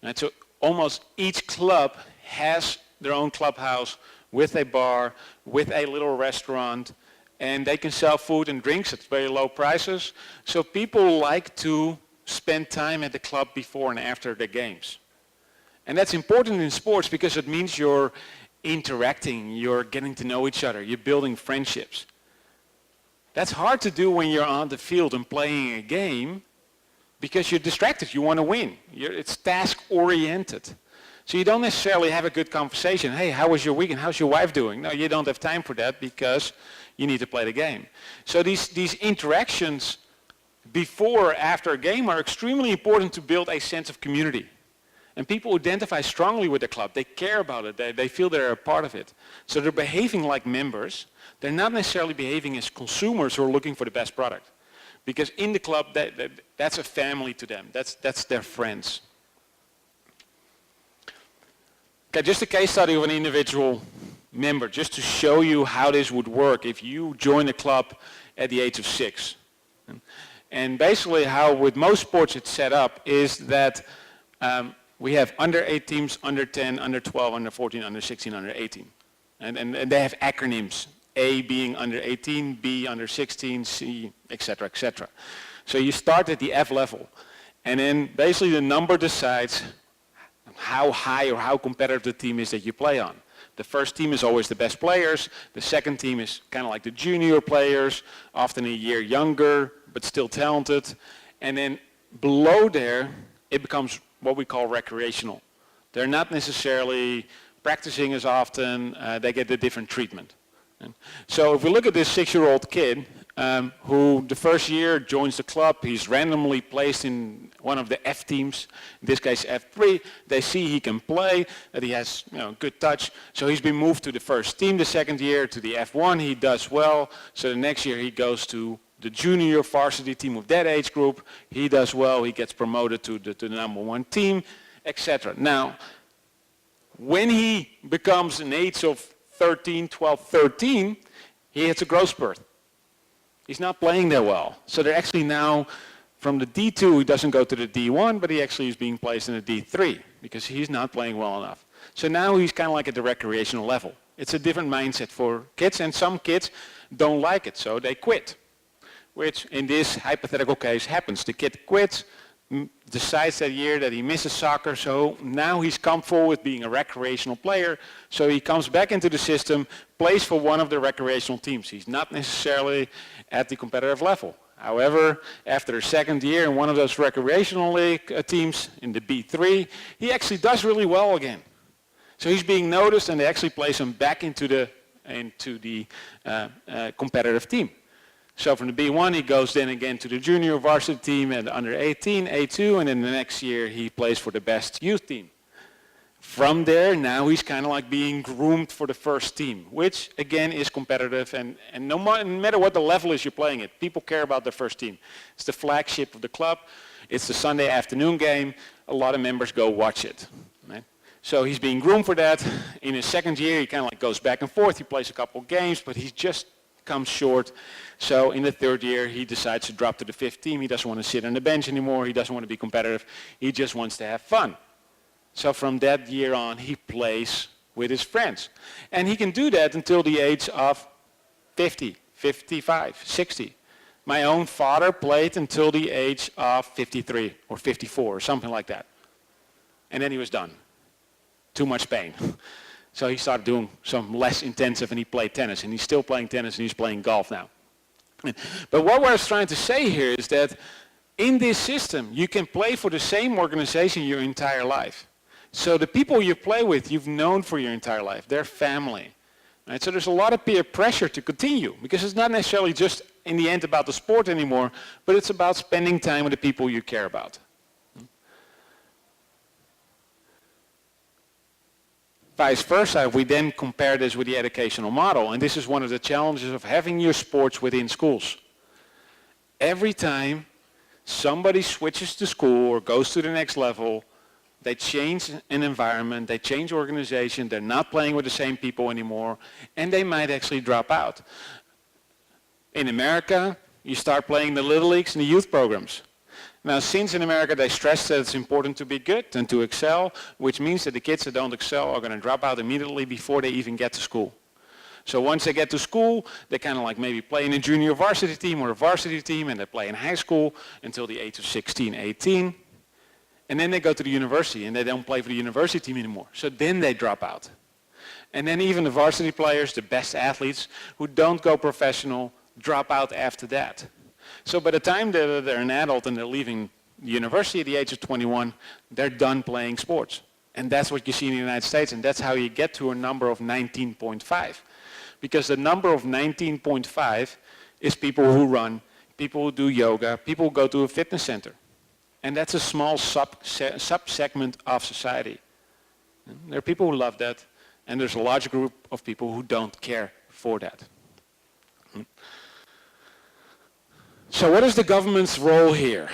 And so almost each club has their own clubhouse with a bar, with a little restaurant, and they can sell food and drinks at very low prices. So people like to spend time at the club before and after the games. And that's important in sports because it means you're interacting, you're getting to know each other, you're building friendships. That's hard to do when you're on the field and playing a game because you're distracted, you want to win. It's task-oriented. So you don't necessarily have a good conversation. Hey, how was your weekend? How's your wife doing? No, you don't have time for that because you need to play the game. So these interactions before or after a game are extremely important to build a sense of community. And people identify strongly with the club. They care about it. They feel they're a part of it. So they're behaving like members. They're not necessarily behaving as consumers who are looking for the best product. Because in the club, that's a family to them. That's their friends. Okay, just a case study of an individual member, just to show you how this would work if you join a club at the age of 6. And basically how with most sports it's set up is that we have under 8 teams, under 10, under 12, under 14, under 16, under 18. And they have acronyms, A being under 18, B under 16, C, etc., etc. So you start at the F level. And then basically the number decides how high or how competitive the team is that you play on. The first team is always the best players. The second team is kind of like the junior players, often a year younger, but still talented. And then below there, it becomes what we call recreational. They're not necessarily practicing as often. They get a different treatment. So if we look at this 6-year-old kid who the first year joins the club, he's randomly placed in one of the F teams, in this case F3. They see he can play, that he has good touch. So he's been moved to the first team the second year, to the F1. He does well. So the next year he goes to the junior varsity team of that age group. He does well. He gets promoted to the number 1 team, etc. Now, when he becomes an age of 13, 12, 13, he hits a growth spurt. He's not playing that well. So they're actually now, from the D2, he doesn't go to the D1, but he actually is being placed in the D3 because he's not playing well enough. So now he's kind of like at the recreational level. It's a different mindset for kids, and some kids don't like it, so they quit, which in this hypothetical case happens. The kid quits, decides that year that he misses soccer, so now he's comfortable with being a recreational player, so he comes back into the system, plays for one of the recreational teams. He's not necessarily at the competitive level. However, after the second year in one of those recreational league teams, in the B3, he actually does really well again. So he's being noticed, and they actually place him back into the competitive team. So from the B1, he goes then again to the junior varsity team and under 18, A2, and then the next year he plays for the best youth team. From there, now he's kind of like being groomed for the first team, which again is competitive, and no matter what the level is you're playing at, people care about the first team. It's the flagship of the club. It's the Sunday afternoon game. A lot of members go watch it. Right? So he's being groomed for that. In his second year, he kind of like goes back and forth. He plays a couple of games, but he just comes short. So in the third year, he decides to drop to the fifth team. He doesn't want to sit on the bench anymore. He doesn't want to be competitive. He just wants to have fun. So from that year on, he plays with his friends. And he can do that until the age of 50, 55, 60. My own father played until the age of 53 or 54 or something like that. And then he was done. Too much pain. So he started doing some less intensive, and he played tennis. And he's still playing tennis, and he's playing golf now. But what I was trying to say here is that in this system, you can play for the same organization your entire life. So the people you play with, you've known for your entire life. They're family. Right? So there's a lot of peer pressure to continue, because it's not necessarily just in the end about the sport anymore, but it's about spending time with the people you care about. Vice versa, if we then compare this with the educational model, and this is one of the challenges of having your sports within schools. Every time somebody switches to school or goes to the next level, they change an environment, they change organization, they're not playing with the same people anymore, and they might actually drop out. In America, you start playing the little leagues and the youth programs. Now, since in America they stress that it's important to be good and to excel, which means that the kids that don't excel are going to drop out immediately before they even get to school. So once they get to school, they kind of like maybe play in a junior varsity team or a varsity team, and they play in high school until the age of 16, 18. And then they go to the university, and they don't play for the university team anymore. So then they drop out. And then even the varsity players, the best athletes who don't go professional, drop out after that. So by the time they're an adult and they're leaving the university at the age of 21, they're done playing sports. And that's what you see in the United States, and that's how you get to a number of 19.5. Because the number of 19.5 is people who run, people who do yoga, people who go to a fitness center. And that's a small sub-segment of society. There are people who love that, and there's a large group of people who don't care for that. So what is the government's role here?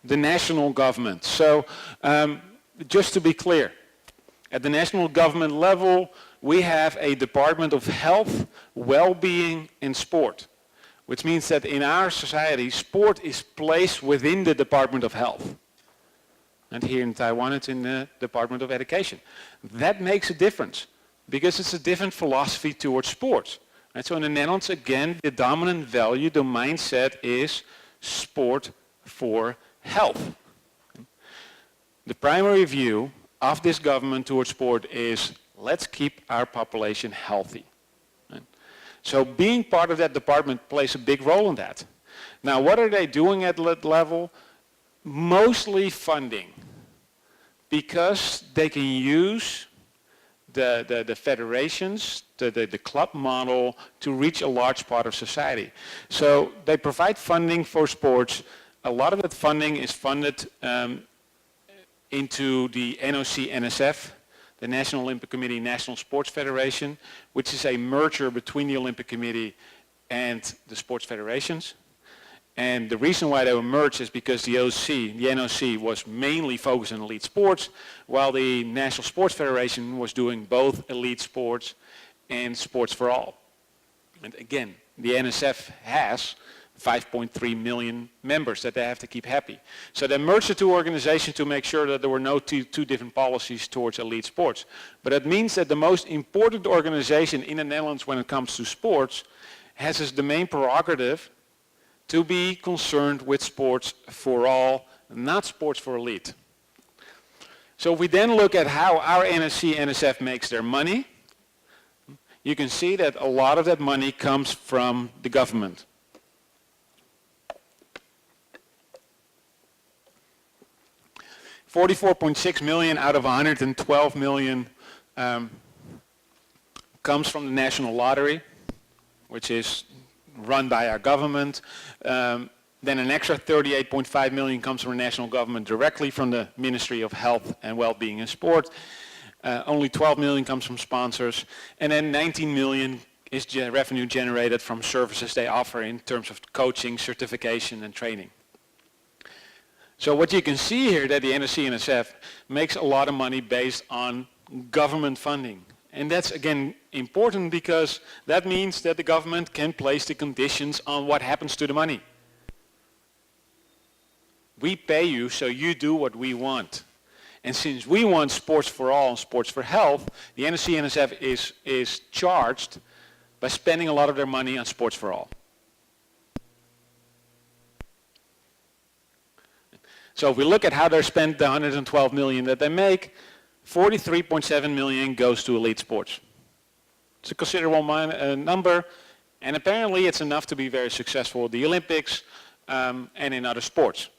The national government. So just to be clear, at the national government level, we have a Department of Health, Well-being, and Sport, which means that in our society, sport is placed within the Department of Health. And here in Taiwan, it's in the Department of Education. That makes a difference, because it's a different philosophy towards sports. Right? So in the Netherlands, again, the dominant value, the mindset is sport for health. the primary view of this government towards sport is let's keep our population healthy. Right? So being part of that department plays a big role in that. Now, what are they doing at that level? Mostly funding, because they can use the federations, the club model to reach a large part of society. So they provide funding for sports. A lot of that funding is funded into the NOC-NSF, the National Olympic Committee National Sports Federation, which is a merger between the Olympic Committee and the sports federations. And the reason why they were merged is because the NOC was mainly focused on elite sports, while the National Sports Federation was doing both elite sports and sports for all. And again, the NSF has 5.3 million members that they have to keep happy. So they merged the two organizations to make sure that there were no two different policies towards elite sports. But it means that the most important organization in the Netherlands when it comes to sports has as the main prerogative to be concerned with sports for all, not sports for elite. So if we then look at how our NSC-NSF makes their money, you can see that a lot of that money comes from the government. $44.6 million out of 112 million comes from the national lottery, which is run by our government. Then an extra 38.5 million comes from the national government directly from the Ministry of Health and Wellbeing and Sport. Only 12 million comes from sponsors. And then 19 million is revenue generated from services they offer in terms of coaching, certification, and training. So what you can see here that the NSC-NSF makes a lot of money based on government funding. And that's again important because that means that the government can place the conditions on what happens to the money. We pay you so you do what we want. And since we want sports for all and sports for health, the NSC-NSF is charged by spending a lot of their money on sports for all. So if we look at how they spend the 112 million that they make, 43.7 million goes to elite sports. It's a considerable number, and apparently it's enough to be very successful at the Olympics and in other sports.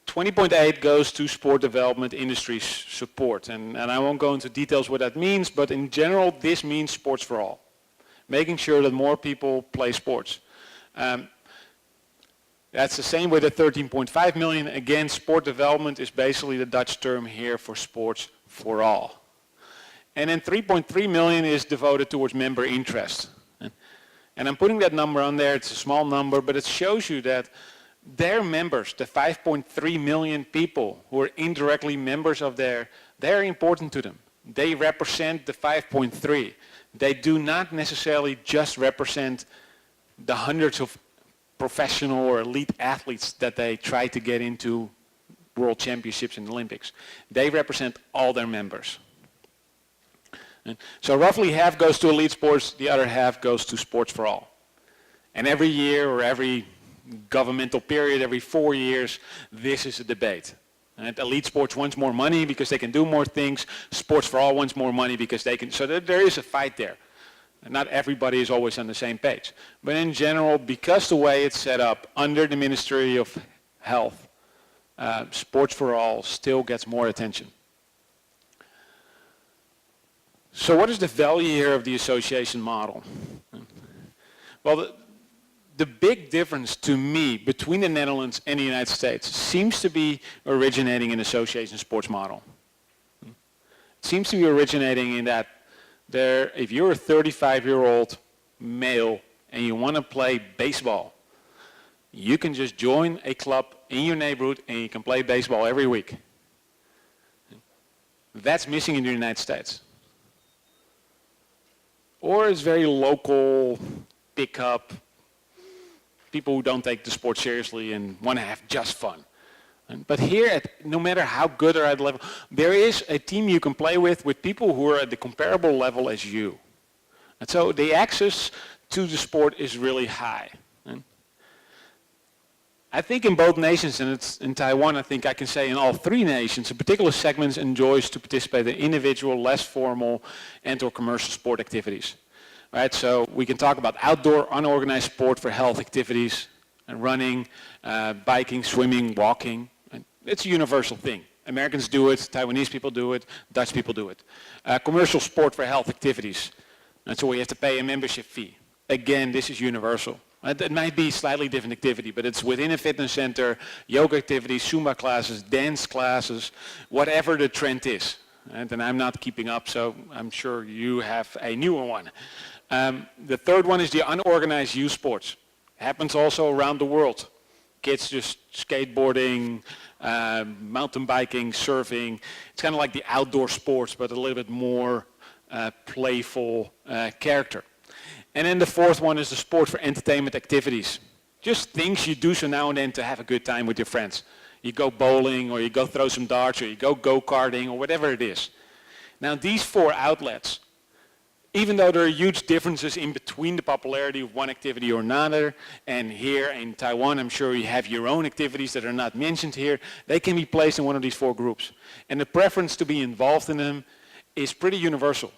20.8 goes to sport development industry support, and I won't go into details what that means, but in general this means sports for all, making sure that more people play sports. That's the same with the 13.5 million. Again, sport development is basically the Dutch term here for sports for all. And then 3.3 million is devoted towards member interest. And I'm putting that number on there. It's a small number, but it shows you that their members, the 5.3 million people who are indirectly members of they're important to them. They represent the 5.3. They do not necessarily just represent the hundreds of professional or elite athletes that they try to get into world championships and Olympics. They represent all their members. And so roughly half goes to elite sports, the other half goes to sports for all. And every year or every governmental period, every 4 years, this is a debate. And elite sports wants more money because they can do more things. Sports for all wants more money because they can. So there is a fight there. Not everybody is always on the same page. But in general, because the way it's set up under the Ministry of Health, sports for all still gets more attention. So what is the value here of the association model? Well, the big difference to me between the Netherlands and the United States seems to be originating in the association sports model. It seems to be originating in that if you're a 35-year-old male and you want to play baseball, you can just join a club in your neighborhood and you can play baseball every week. That's missing in the United States. Or it's very local, pick up, people who don't take the sport seriously and want to have just fun. But here, no matter how good or at level, there is a team you can play with people who are at the comparable level as you. And so the access to the sport is really high. I think in both nations, and it's in Taiwan, I think I can say in all three nations, a particular segment enjoys to participate in individual, less formal, and/or commercial sport activities. Right? So we can talk about outdoor, unorganized sport for health activities, and running, biking, swimming, walking. And it's a universal thing. Americans do it, Taiwanese people do it, Dutch people do it. Commercial sport for health activities. And so we have to pay a membership fee. Again, this is universal. It might be slightly different activity, but it's within a fitness center, yoga activities, Zumba classes, dance classes, whatever the trend is. And I'm not keeping up, so I'm sure you have a newer one. The third one is the unorganized youth sports. Happens also around the world. Kids just skateboarding, mountain biking, surfing. It's kind of like the outdoor sports, but a little bit more playful character. And then the fourth one is the sport for entertainment activities. Just things you do so now and then to have a good time with your friends. You go bowling, or you go throw some darts, or you go go-karting, or whatever it is. Now these four outlets, even though there are huge differences in between the popularity of one activity or another, and here in Taiwan I'm sure you have your own activities that are not mentioned here, they can be placed in one of these four groups. And the preference to be involved in them is pretty universal.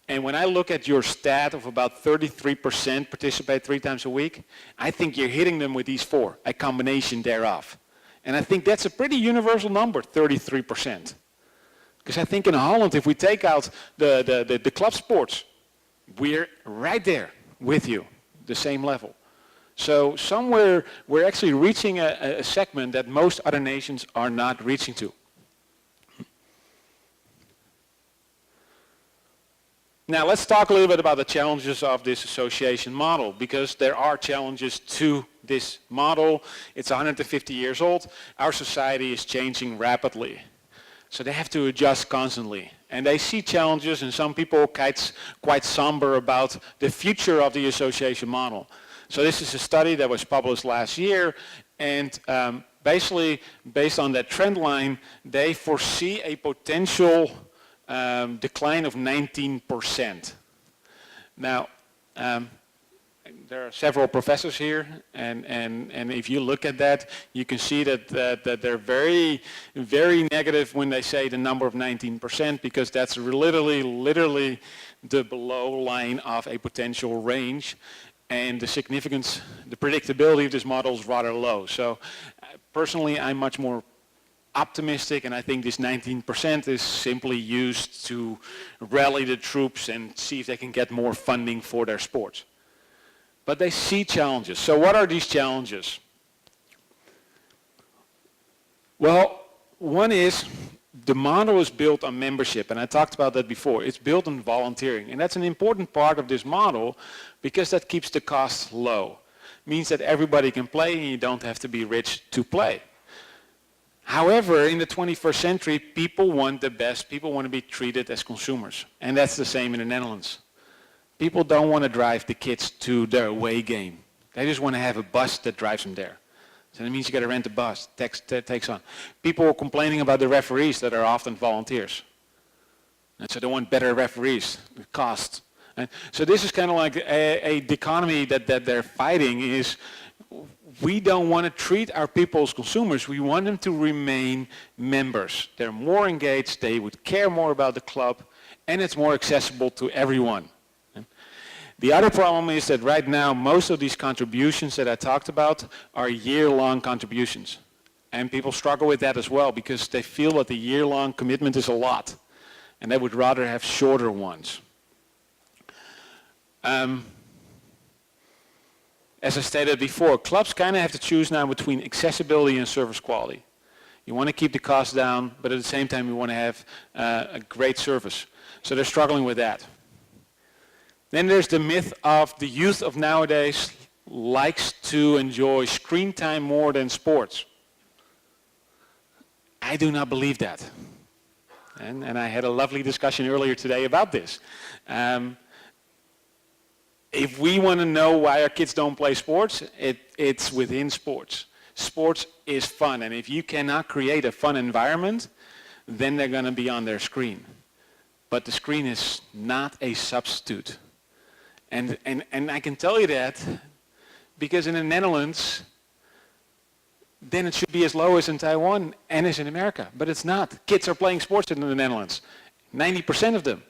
And when I look at your stat of about 33% participate 3 times a week, I think you're hitting them with these four, a combination thereof. And I think that's a pretty universal number, 33%. Because I think in Holland, if we take out the club sports, we're right there with you, the same level. So somewhere we're actually reaching a segment that most other nations are not reaching to. Now let's talk a little bit about the challenges of this association model, because there are challenges to this model. It's 150 years old. Our society is changing rapidly. So they have to adjust constantly. And they see challenges, and some people quite somber about the future of the association model. So this is a study that was published last year, and basically based on that trend line, they foresee a potential decline of 19%. Now, there are several professors here, and if you look at that, you can see that they're very, very negative when they say the number of 19%, because that's literally the below line of a potential range, and the significance, the predictability of this model is rather low. So personally, I'm much more optimistic, and I think this 19% is simply used to rally the troops and see if they can get more funding for their sports. But they see challenges. So what are these challenges? Well, one is the model is built on membership, and I talked about that before. It's built on volunteering, and that's an important part of this model because that keeps the costs low. It means that everybody can play, and you don't have to be rich to play. However, in the 21st century, people want the best. People want to be treated as consumers. And that's the same in the Netherlands. People don't want to drive the kids to their away game. They just want to have a bus that drives them there. So that means you got to rent a bus. That takes on. People are complaining about the referees that are often volunteers. And so they want better referees, the cost. And so this is kind of like a dichotomy that they're fighting is, we don't want to treat our people as consumers. We want them to remain members. They're more engaged, they would care more about the club, and it's more accessible to everyone. The other problem is that right now, most of these contributions that I talked about are year-long contributions. And people struggle with that as well because they feel that the year-long commitment is a lot, and they would rather have shorter ones. As I stated before, clubs kind of have to choose now between accessibility and service quality. You want to keep the costs down, but at the same time you want to have a great service. So they're struggling with that. Then there's the myth of the youth of nowadays likes to enjoy screen time more than sports. I do not believe that. And I had a lovely discussion earlier today about this. If we want to know why our kids don't play sports, it's within sports. Sports is fun, and if you cannot create a fun environment, then they're going to be on their screen. But the screen is not a substitute. And I can tell you that because in the Netherlands, then it should be as low as in Taiwan and as in America. But it's not. Kids are playing sports in the Netherlands, 90% of them.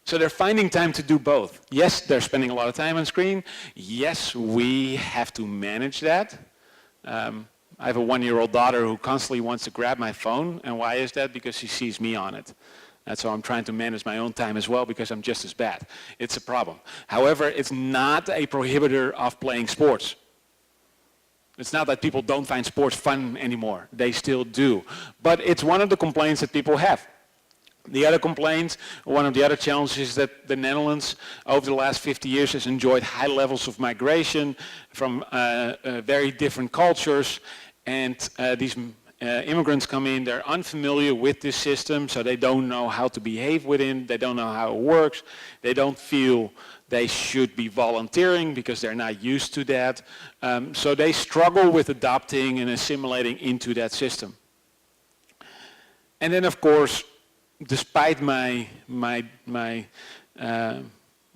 So they're finding time to do both. Yes, they're spending a lot of time on screen. Yes, we have to manage that. I have a 1-year-old daughter who constantly wants to grab my phone. And why is that? Because she sees me on it. And so I'm trying to manage my own time as well because I'm just as bad. It's a problem. However, it's not a prohibitor of playing sports. It's not that people don't find sports fun anymore. They still do. But it's one of the complaints that people have. The other complaint, one of the other challenges is that the Netherlands over the last 50 years has enjoyed high levels of migration from very different cultures, and these immigrants come in, they're unfamiliar with this system, so they don't know how to behave within, they don't know how it works, they don't feel they should be volunteering because they're not used to that, so they struggle with adapting and assimilating into that system. And then of course, despite my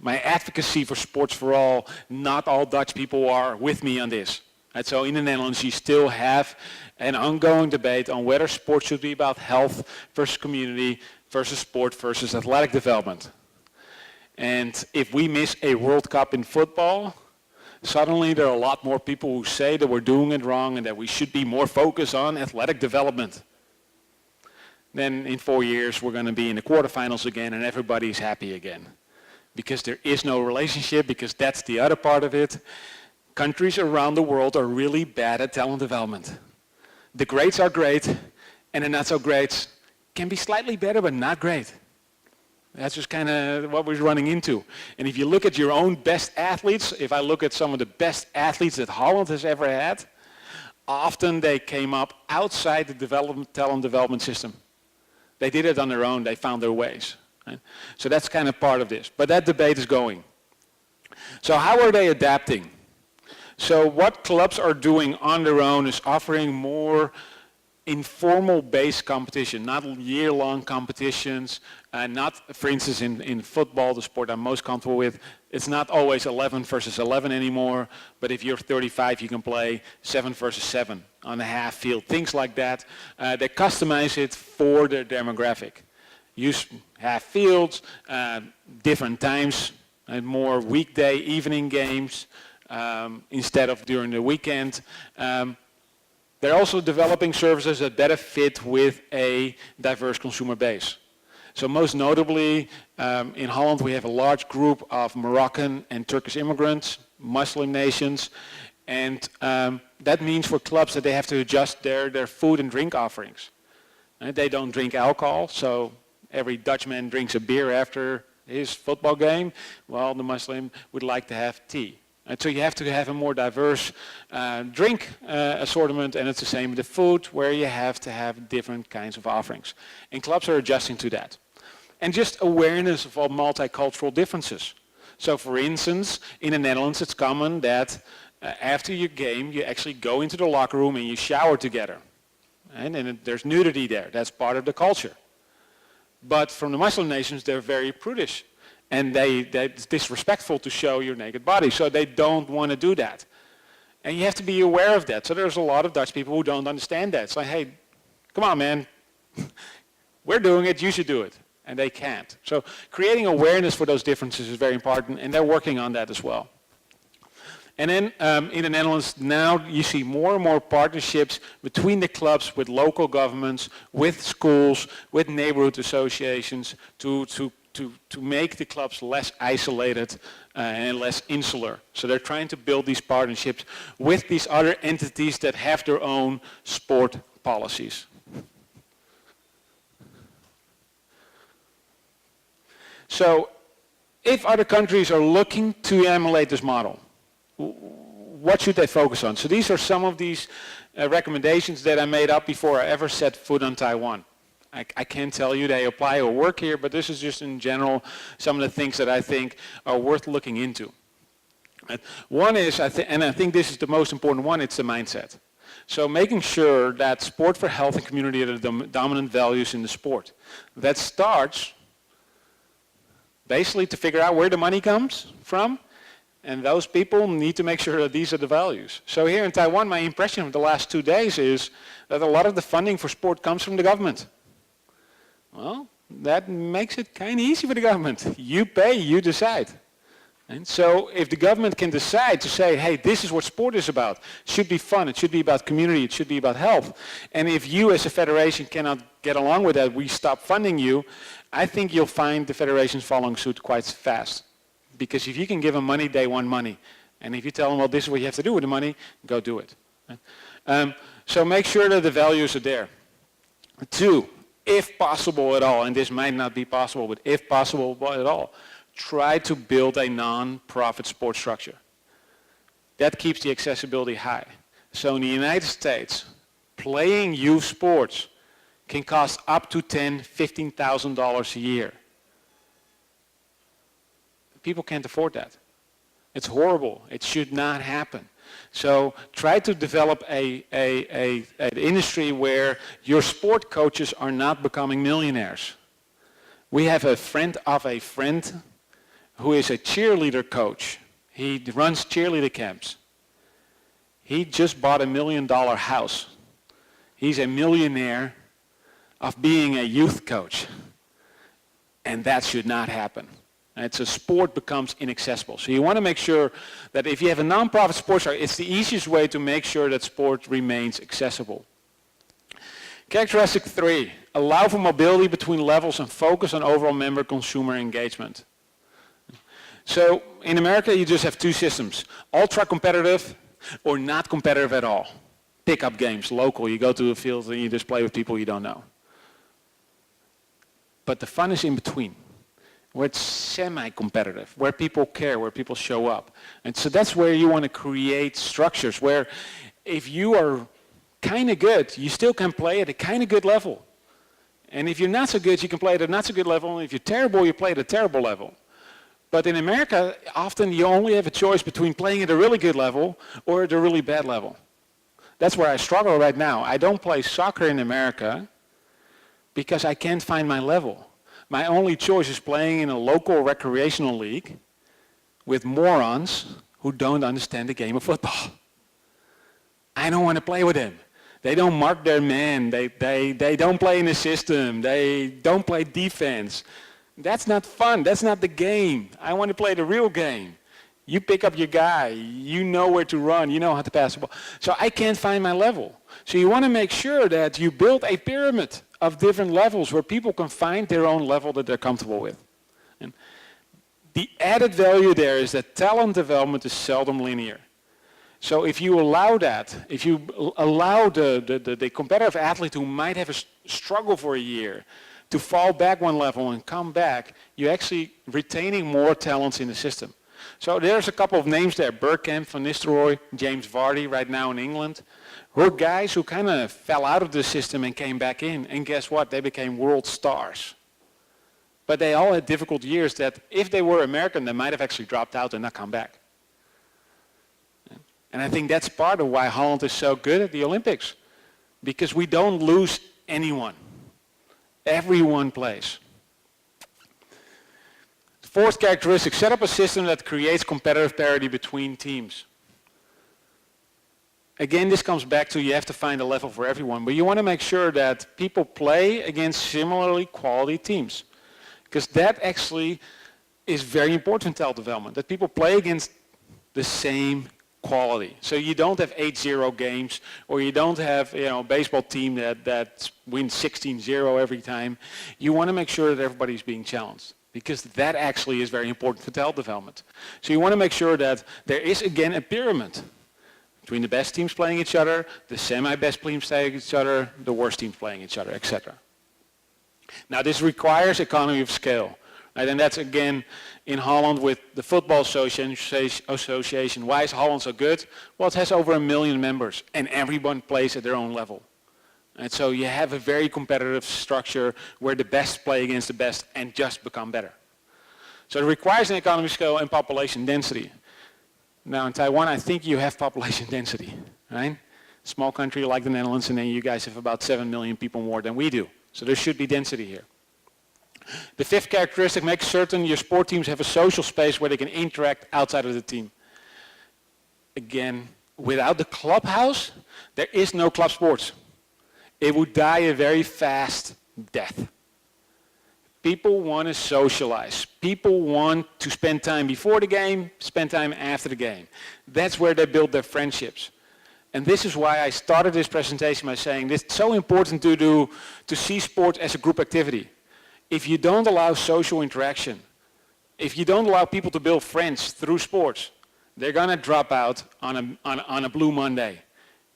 advocacy for sports for all, not all Dutch people are with me on this. And so in the Netherlands, you still have an ongoing debate on whether sports should be about health versus community versus sport versus athletic development. And if we miss a World Cup in football, suddenly there are a lot more people who say that we're doing it wrong and that we should be more focused on athletic development. Then in 4 years we're going to be in the quarterfinals again and everybody's happy again. Because there is no relationship, because that's the other part of it. Countries around the world are really bad at talent development. The greats are great, and the not so greats can be slightly better, but not great. That's just kind of what we're running into. And if you look at your own best athletes, if I look at some of the best athletes that Holland has ever had, often they came up outside the talent development system. They did it on their own, they found their ways. Right? So that's kind of part of this. But that debate is going. So how are they adapting? So what clubs are doing on their own is offering more informal based competition, not year-long competitions, not, for instance, in football, the sport I'm most comfortable with, it's not always 11 versus 11 anymore, but if you're 35, you can play 7 versus 7 on a half field, things like that. They customize it for their demographic. Use half fields, different times, and more weekday, evening games, instead of during the weekend. They're also developing services that better fit with a diverse consumer base. So most notably, in Holland we have a large group of Moroccan and Turkish immigrants, Muslim nations, and that means for clubs that they have to adjust their food and drink offerings. They don't drink alcohol, so every Dutchman drinks a beer after his football game, while the Muslim would like to have tea. And so you have to have a more diverse drink assortment, and it's the same with the food, where you have to have different kinds of offerings. And clubs are adjusting to that. And just awareness of all multicultural differences. So for instance, in the Netherlands it's common that after your game you actually go into the locker room and you shower together. And there's nudity there, that's part of the culture. But from the Muslim nations they're very prudish. And it's disrespectful to show your naked body, so they don't want to do that. And you have to be aware of that. So there's a lot of Dutch people who don't understand that. It's like, hey, come on, man. We're doing it, you should do it. And they can't. So creating awareness for those differences is very important, and they're working on that as well. And then in the Netherlands, now you see more and more partnerships between the clubs, with local governments, with schools, with neighborhood associations to make the clubs less isolated and less insular. So they're trying to build these partnerships with these other entities that have their own sport policies. So if other countries are looking to emulate this model, what should they focus on? So these are some of these recommendations that I made up before I ever set foot on Taiwan. I can't tell you they apply or work here, but this is just in general some of the things that I think are worth looking into. One is, and I think this is the most important one, it's the mindset. So making sure that sport for health and community are the dominant values in the sport. That starts basically to figure out where the money comes from, And those people need to make sure that these are the values. So here in Taiwan, my impression of the last 2 days is that a lot of the funding for sport comes from the government. Well, that makes it kind of easy for the government. You pay, you decide. And so if the government can decide to say, hey, this is what sport is about, it should be fun, it should be about community, it should be about health. And if you as a federation cannot get along with that, we stop funding you, I think you'll find the federations following suit quite fast. Because if you can give them money, they want money. And if you tell them, well, this is what you have to do with the money, go do it. So make sure that the values are there. 2, if possible at all, and this might not be possible, but if possible at all, try to build a non-profit sports structure. That keeps the accessibility high. So in the United States, playing youth sports can cost up to $10,000, $15,000 a year. People can't afford that. It's horrible. It should not happen. So try to develop an industry where your sport coaches are not becoming millionaires. We have a friend of a friend who is a cheerleader coach. He runs cheerleader camps. He just bought $1 million house. He's a millionaire of being a youth coach. And that should not happen. It's a sport becomes inaccessible. So you want to make sure that if you have a non-profit sports structure, it's the easiest way to make sure that sport remains accessible. Characteristic 3, allow for mobility between levels and focus on overall member consumer engagement. So in America, you just have 2 systems, ultra competitive or not competitive at all. Pick-up games, local, you go to the field and you just play with people you don't know. But the fun is in between, where it's semi-competitive, where people care, where people show up. And so that's where you want to create structures where if you are kind of good, you still can play at a kind of good level. And if you're not so good, you can play at a not so good level. And if you're terrible, you play at a terrible level. But in America, often you only have a choice between playing at a really good level or at a really bad level. That's where I struggle right now. I don't play soccer in America because I can't find my level. My only choice is playing in a local recreational league with morons who don't understand the game of football. I don't want to play with them. They don't mark their man. They don't play in the system. They don't play defense. That's not fun. That's not the game. I want to play the real game. You pick up your guy. You know where to run. You know how to pass the ball. So I can't find my level. So you want to make sure that you build a pyramid of different levels where people can find their own level that they're comfortable with. And the added value there is that talent development is seldom linear. So if you allow that, if you allow the competitive athlete who might have a struggle for a year to fall back one level and come back, you're actually retaining more talents in the system. So there's a couple of names there, Bergkamp, Van Nistelrooy, James Vardy right now in England, who are guys who kind of fell out of the system and came back in. And guess what? They became world stars. But they all had difficult years that if they were American, they might have actually dropped out and not come back. And I think that's part of why Holland is so good at the Olympics, because we don't lose anyone. Everyone plays. The 4th characteristic, set up a system that creates competitive parity between teams. Again, this comes back to you have to find a level for everyone, but you want to make sure that people play against similarly quality teams, because that actually is very important in talent development, that people play against the same quality. So you don't have 8-0 games, or you don't have a baseball team that wins 16-0 every time. You want to make sure that everybody's being challenged, because that actually is very important for talent development. So you want to make sure that there is again a pyramid between the best teams playing each other, the semi-best teams playing each other, the worst teams playing each other, etc. Now this requires economy of scale. Right? And that's again in Holland with the Football Association. Why is Holland so good? Well, it has over 1 million members and everyone plays at their own level. And so you have a very competitive structure where the best play against the best and just become better. So it requires an economy of scale and population density. Now in Taiwan, I think you have population density, right? Small country like the Netherlands, and then you guys have about 7 million people more than we do. So there should be density here. The 5th characteristic, make certain your sport teams have a social space where they can interact outside of the team. again, without the clubhouse, there is no club sports. It would die a very fast death. People want to socialize. People want to spend time before the game, spend time after the game. That's where they build their friendships. And this is why I started this presentation by saying it's so important to see sport as a group activity. If you don't allow social interaction, if you don't allow people to build friends through sports, they're going to drop out on a blue Monday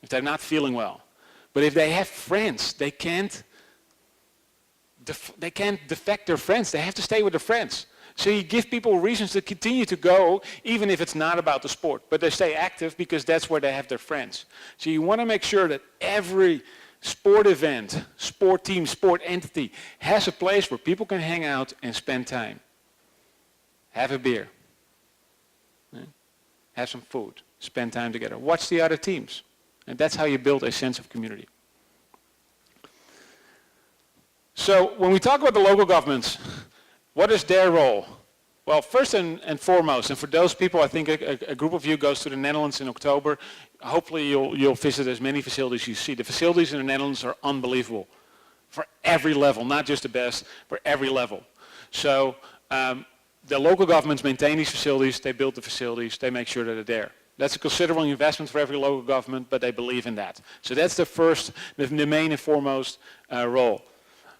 if they're not feeling well. But if they have friends, they can't defect their friends. They have to stay with their friends. So you give people reasons to continue to go, even if it's not about the sport. But they stay active because that's where they have their friends. So you want to make sure that every sport event, sport team, sport entity has a place where people can hang out and spend time. Have a beer. Have some food. Spend time together. Watch the other teams. And that's how you build a sense of community. So when we talk about the local governments, what is their role? Well, first and foremost, and for those people, I think a group of you goes to the Netherlands in October. Hopefully you'll visit as many facilities you see. The facilities in the Netherlands are unbelievable for every level, not just the best, for every level. So the local governments maintain these facilities, they build the facilities, they make sure that they're there. That's a considerable investment for every local government, but they believe in that. So that's the first, the main and foremost role.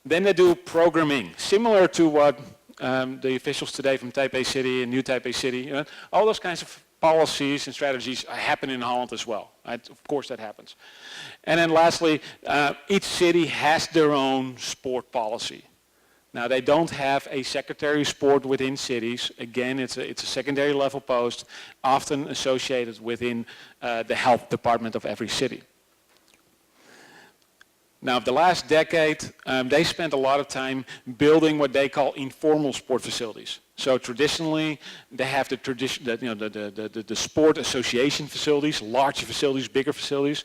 Then they do programming, similar to what the officials today from Taipei City and New Taipei City, all those kinds of policies and strategies happen in Holland as well. Right? Of course that happens. And then lastly, each city has their own sport policy. Now they don't have a secretary of sport within cities. Again, it's a secondary level post, often associated within the health department of every city. Now, the last decade, they spent a lot of time building what they call informal sport facilities. So traditionally, they have the sport association facilities, larger facilities, bigger facilities.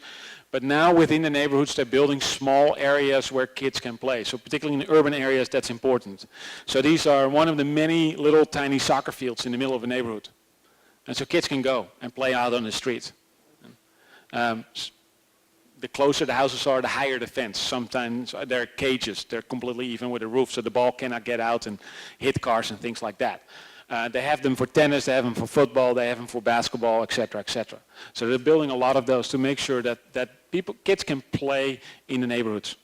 But now within the neighborhoods, they're building small areas where kids can play. So particularly in urban areas, that's important. So these are one of the many little tiny soccer fields in the middle of a neighborhood. And so kids can go and play out on the street. The closer the houses are, the higher the fence. Sometimes there are cages. They're completely even with a roof, so the ball cannot get out and hit cars and things like that. They have them for tennis, they have them for football, they have them for basketball, etc., etc. So they're building a lot of those to make sure that kids can play in the neighborhoods.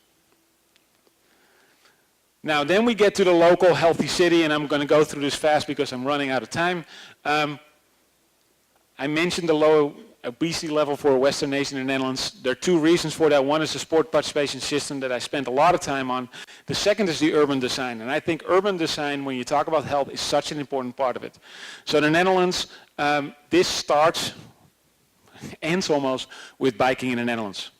Now, then we get to the local healthy city, and I'm going to go through this fast because I'm running out of time. I mentioned the low obesity level for a Western nation in the Netherlands. There are two reasons for that. One is the sport participation system that I spent a lot of time on. The second is the urban design. And I think urban design, when you talk about health, is such an important part of it. So in the Netherlands, this starts, ends almost, with biking in the Netherlands.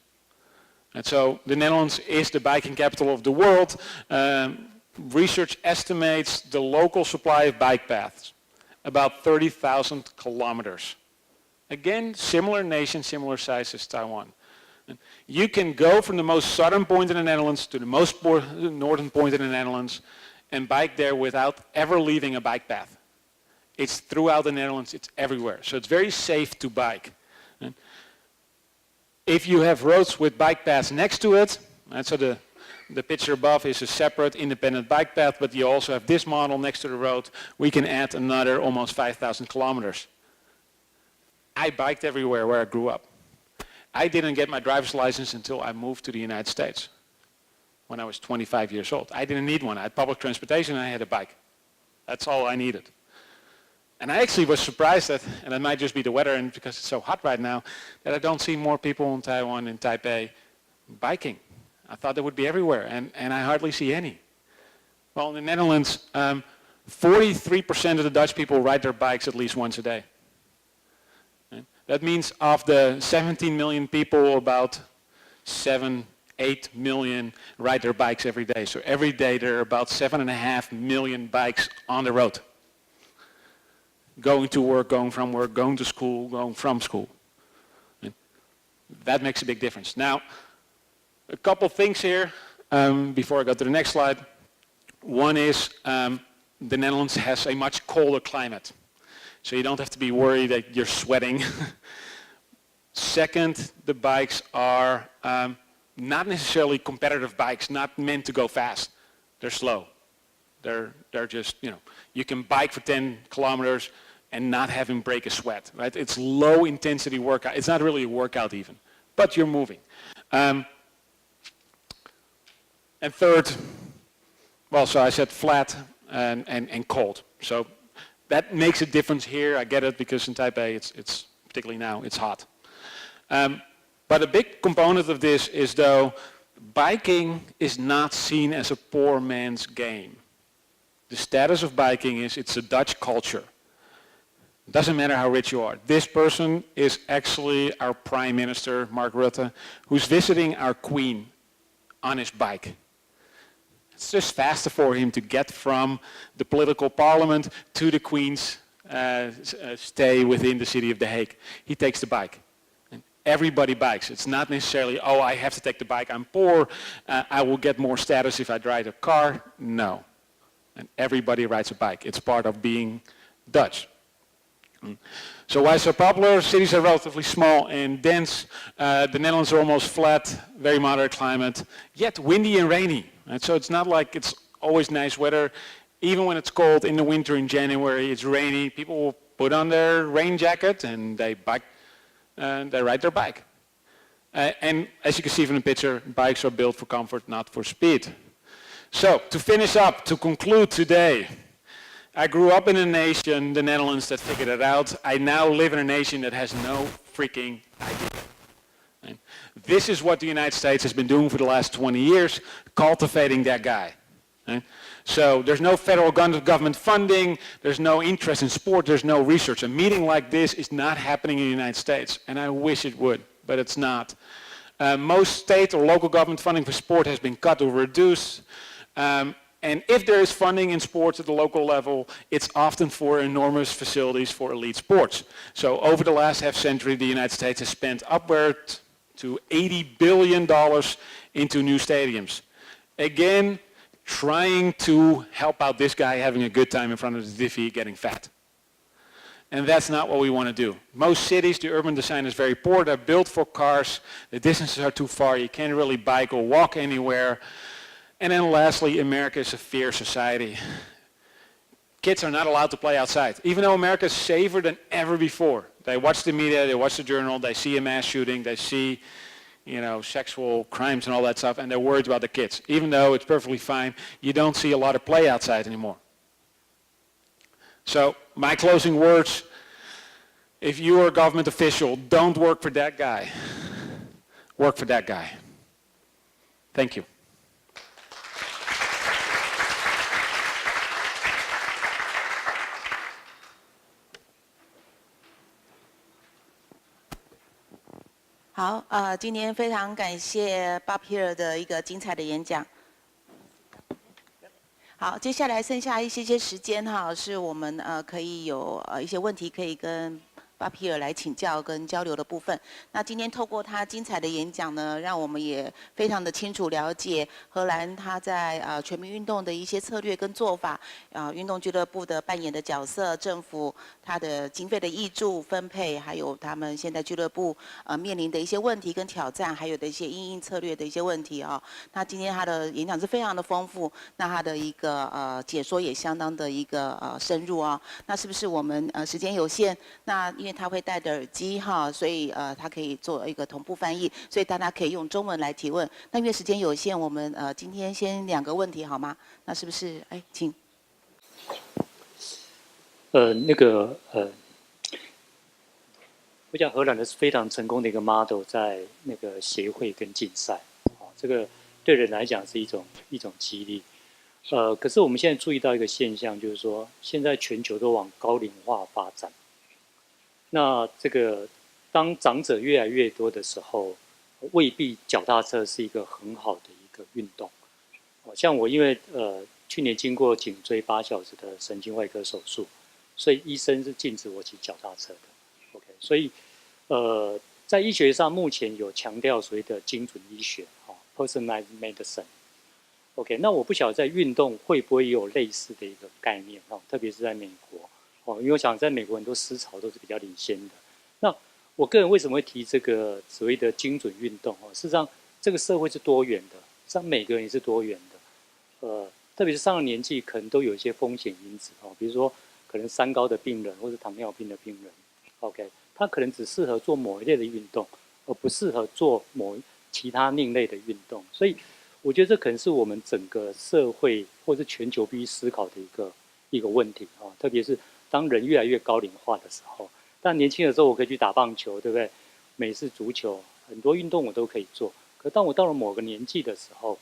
And so the Netherlands is the biking capital of the world. Research estimates the local supply of bike paths, about 30,000 kilometers. Again, similar nation, similar size as Taiwan. And you can go from the most southern point in the Netherlands to the most northern point in the Netherlands and bike there without ever leaving a bike path. It's throughout the Netherlands, it's everywhere. So it's very safe to bike. And if you have roads with bike paths next to it, and so the picture above is a separate independent bike path, but you also have this model next to the road, we can add another almost 5,000 kilometers. I biked everywhere where I grew up. I didn't get my driver's license until I moved to the United States when I was 25 years old. I didn't need one. I had public transportation and I had a bike. That's all I needed. And I actually was surprised that, and it might just be the weather and because it's so hot right now, that I don't see more people in Taiwan, in Taipei, biking. I thought they would be everywhere, and I hardly see any. Well, in the Netherlands, 43% of the Dutch people ride their bikes at least once a day. That means of the 17 million people, about 7, 8 million ride their bikes every day. So every day there are about 7.5 million bikes on the road. Going to work, going from work, going to school, going from school. And that makes a big difference. Now, a couple things here before I go to the next slide. One is the Netherlands has a much colder climate. So you don't have to be worried that you're sweating Second, the bikes are not necessarily competitive bikes, not meant to go fast. They're slow. They're just, you can bike for 10 kilometers and not having break a sweat, right? It's low intensity workout. It's not really a workout even, but you're moving. And third, well, so I said flat and cold. So that makes a difference here. I get it because in Taipei, it's particularly now, it's hot. But a big component of this is though, biking is not seen as a poor man's game. The status of biking is it's a Dutch culture. It doesn't matter how rich you are. This person is actually our Prime Minister, Mark Rutte, who's visiting our Queen on his bike. It's just faster for him to get from the political parliament to the Queen's stay within the city of The Hague. He takes the bike. And everybody bikes. It's not necessarily, oh, I have to take the bike, I'm poor, I will get more status if I drive a car. No. And everybody rides a bike. It's part of being Dutch. So why so popular? Cities are relatively small and dense. The Netherlands are almost flat, very moderate climate, yet windy and rainy. Right? So it's not like it's always nice weather. Even when it's cold in the winter in January, it's rainy. People will put on their rain jacket and they ride their bike. And as you can see from the picture, bikes are built for comfort, not for speed. So to finish up, to conclude today, I grew up in a nation, the Netherlands, that figured it out. I now live in a nation that has no freaking idea. Right? This is what the United States has been doing for the last 20 years, cultivating that guy. Right? So there's no federal government funding, there's no interest in sport, there's no research. A meeting like this is not happening in the United States, and I wish it would, but it's not. Most state or local government funding for sport has been cut or reduced. And if there is funding in sports at the local level, it's often for enormous facilities for elite sports. So over the last half century, the United States has spent upward to $80 billion into new stadiums. Again, trying to help out this guy having a good time in front of the TV getting fat. And that's not what we want to do. Most cities, the urban design is very poor. They're built for cars. The distances are too far. You can't really bike or walk anywhere. And then lastly, America is a fear society. Kids are not allowed to play outside, even though America is safer than ever before. They watch the media, they watch the journal, they see a mass shooting, they see, sexual crimes and all that stuff, and they're worried about the kids. Even though it's perfectly fine, you don't see a lot of play outside anymore. So my closing words, if you are a government official, don't work for that guy. Work for that guy. Thank you.好，今天非常感谢 Bob Heere 的一个精彩的演讲。好，接下来剩下一些时间哈，是我们可以有一些问题可以跟Bob Heere来请教跟交流的部分。那今天透过他精彩的演讲呢，让我们也非常的清楚了解荷兰他在全民运动的一些策略跟做法，运动俱乐部的扮演的角色，政府它的经费的挹注分配，还有他们现在俱乐部面临的一些问题跟挑战，还有的一些因应策略的一些问题啊。那今天他的演讲是非常的丰富，那他的一个解说也相当的一个深入啊。那是不是我们时间有限，那因为他会戴着耳机哈，所以他可以做一个同步翻译，所以大家可以用中文来提问。那因为时间有限，我们今天先2个问题好吗？那是不是？请。我讲荷兰的是非常成功的一个 model， 在那个协会跟竞赛，这个对人来讲是一种激励。可是我们现在注意到一个现象，就是说现在全球都往高龄化发展。那这个当长者越来越多的时候，未必脚踏车是一个很好的一个运动。像我因为去年经过颈椎8小时的神经外科手术，所以医生是禁止我骑脚踏车的。OK， 所以，在医学上目前有强调所谓的精准医学，personalized medicine。OK， 那我不晓得在运动会不会也有类似的一个概念特别是在美国因为我想在美国很多思潮都是比较领先的。那我个人为什么会提这个所谓的精准运动？事实上，这个社会是多元的，实际上每个人也是多元的。特别是上了年纪，可能都有一些风险因子比如说可能三高的病人或者糖尿病的病人 ，OK， 他可能只适合做某一类的运动，而不适合做其他另类的运动。所以，我觉得这可能是我们整个社会或者全球必须思考的一个问题特别是当人越来越高龄化的时候。但年轻的时候，我可以去打棒球，对不对？美式足球，很多运动我都可以做。可当我到了某个年纪的时候，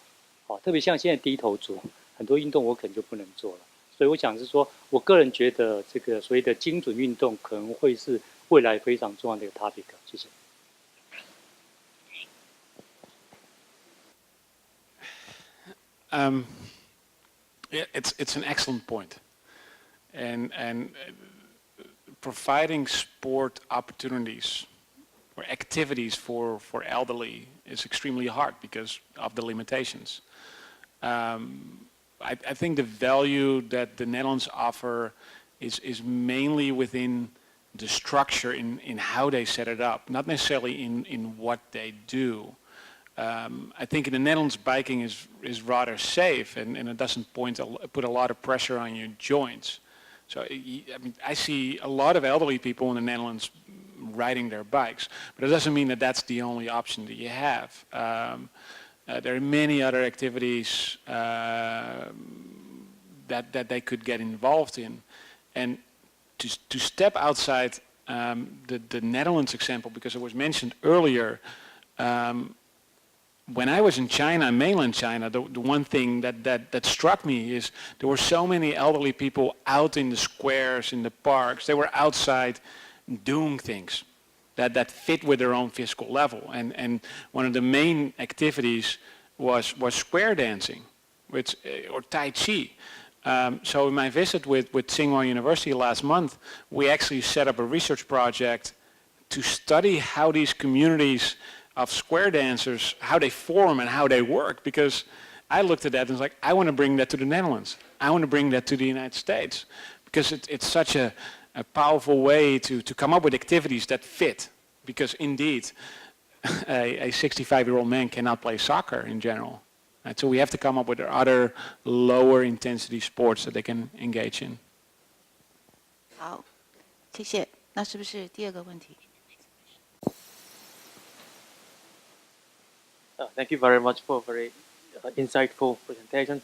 特别像现在低头族，很多运动我可能就不能做了。所以我想是说，我个人觉得这个所谓的精准运动可能会是未来非常重要的一个 topic。谢谢。It's an excellent point, and providing sport opportunities or activities for elderly is extremely hard because of the limitations. I think the value that the Netherlands offer is mainly within the structure in how they set it up, not necessarily in what they do. I think in the Netherlands biking is rather safe and it doesn't put a lot of pressure on your joints. So I mean, I see a lot of elderly people in the Netherlands riding their bikes, but it doesn't mean that that's the only option that you have. There are many other activities that they could get involved in, and to step outside the Netherlands example, because it was mentioned earlier. When I was in China, mainland China, the one thing that struck me is there were so many elderly people out in the squares, in the parks. They were outside doing things that fit with their own physical level. And one of the main activities was square dancing, or Tai Chi. So in my visit with Tsinghua University last month, we actually set up a research project to study how these communities of square dancers, how they form and how they work, because I looked at that and was like, I want to bring that to the Netherlands. I want to bring that to the United States, because it's such a powerful way to come up with activities that fit, because indeed a 65-year-old man cannot play soccer in general. Right? So we have to come up with other lower intensity sports that they can engage in. 好，谢谢。那是不是第二个问题？ Thank you very much for a very insightful presentation.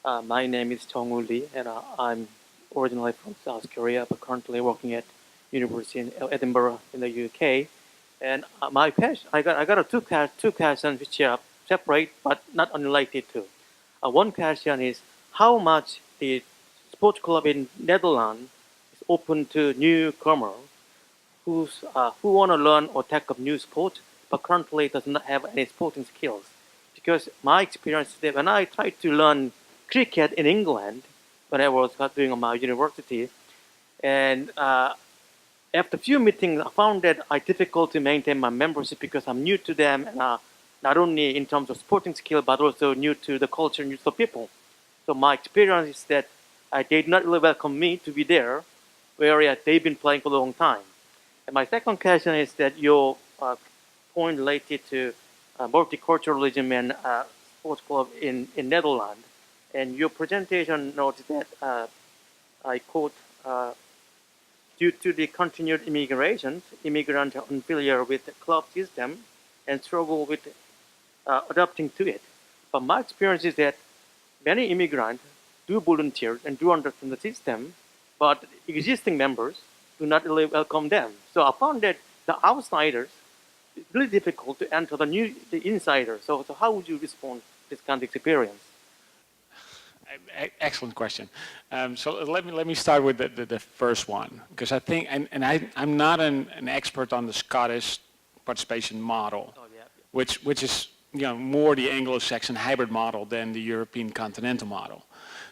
My name is Chong-woo Lee, and I'm originally from South Korea, but currently working at University in Edinburgh in the UK. And my passion, I got two questions which are separate but not unrelated too. One question is how much the sports club in Netherlands is open to newcomers who want to learn or take up new sport, but currently does not have any sporting skills. Because my experience is that when I tried to learn cricket in England, when I was doing my university, and after a few meetings, I found that I difficult to maintain my membership because I'm new to them, and not only in terms of sporting skill, but also new to the culture, new to the people. So my experience is that they did not really welcome me to be there, where they've been playing for a long time. And my second question is that your point related to multiculturalism and sports club in Netherlands. And your presentation notes that, I quote, due to the continued immigration, immigrants are unfamiliar with the club system and struggle with adapting to it. But my experience is that many immigrants do volunteer and do understand the system, but existing members do not really welcome them. So I found that the outsiders, it's really difficult to enter the insiders. So how would you respond to this kind of experience? Excellent question. So let me start with the first one, because I think, and I'm not an expert on the Scottish participation model, which is more the Anglo-Saxon hybrid model than the European continental model.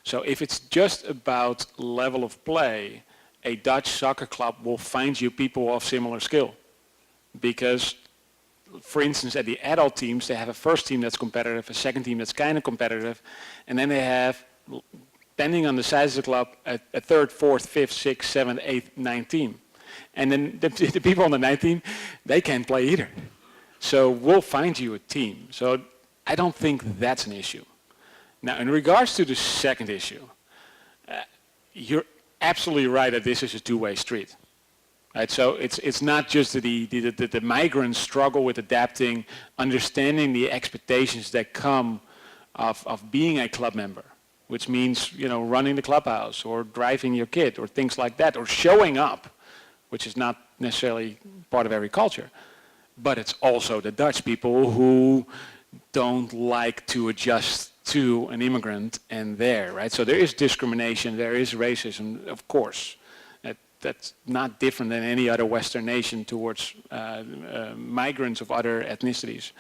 So if it's just about level of play, a Dutch soccer club will find you people of similar skill, because, for instance, at the adult teams, they have a first team that's competitive, a second team that's kind of competitive, and then they have, depending on the size of the club, a third, fourth, fifth, sixth, seventh, eighth, ninth team. And then the people on the ninth team, they can't play either. So we'll find you a team. So I don't think that's an issue. Now, in regards to the second issue, you're absolutely right that this is a two-way street. Right? So it's not just the migrants struggle with adapting, understanding the expectations that come of being a club member, which means, you know, running the clubhouse or driving your kid or things like that, or showing up, which is not necessarily part of every culture. But it's also the Dutch people who don't like to adjust to an immigrant and there, right? So there is discrimination, there is racism, of course. That's not different than any other Western nation towards migrants of other ethnicities.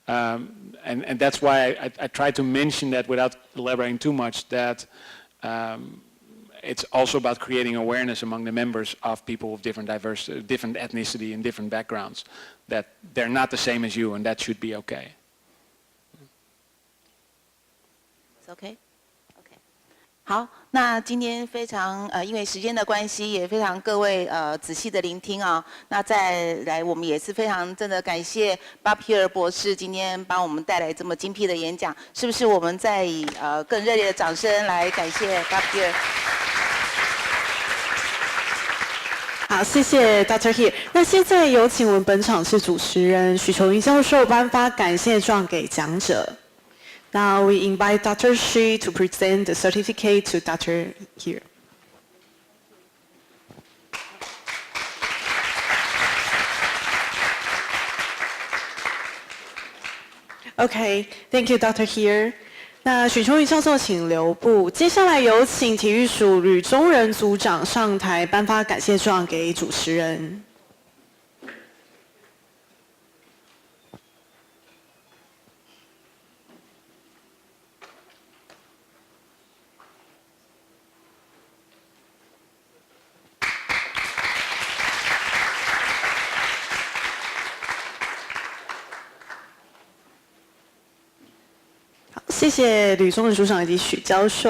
And that's why I try to mention that without elaborating too much, that it's also about creating awareness among the members of people of different ethnicity and different backgrounds, that they're not the same as you, and that should be okay. It's okay? Okay. 好，那今天非常因为时间的关系，也非常各位仔细的聆听啊。那再来，我们也是非常真的感谢巴皮尔博士今天帮我们带来这么精辟的演讲，是不是？我们再以更热烈的掌声来感谢巴皮尔。好，谢谢 Dr. Heere。那现在有请我们本场次主持人许琼云教授颁发感谢状给讲者。Now we invite Dr. Shi to present the certificate to Dr. Heere. Okay, thank you, Dr. Heere. 那许琼云教授请留步。接下来有请体育署吕宗仁组长上台颁发感谢状给主持人。谢谢吕宗仁组长以及许教授。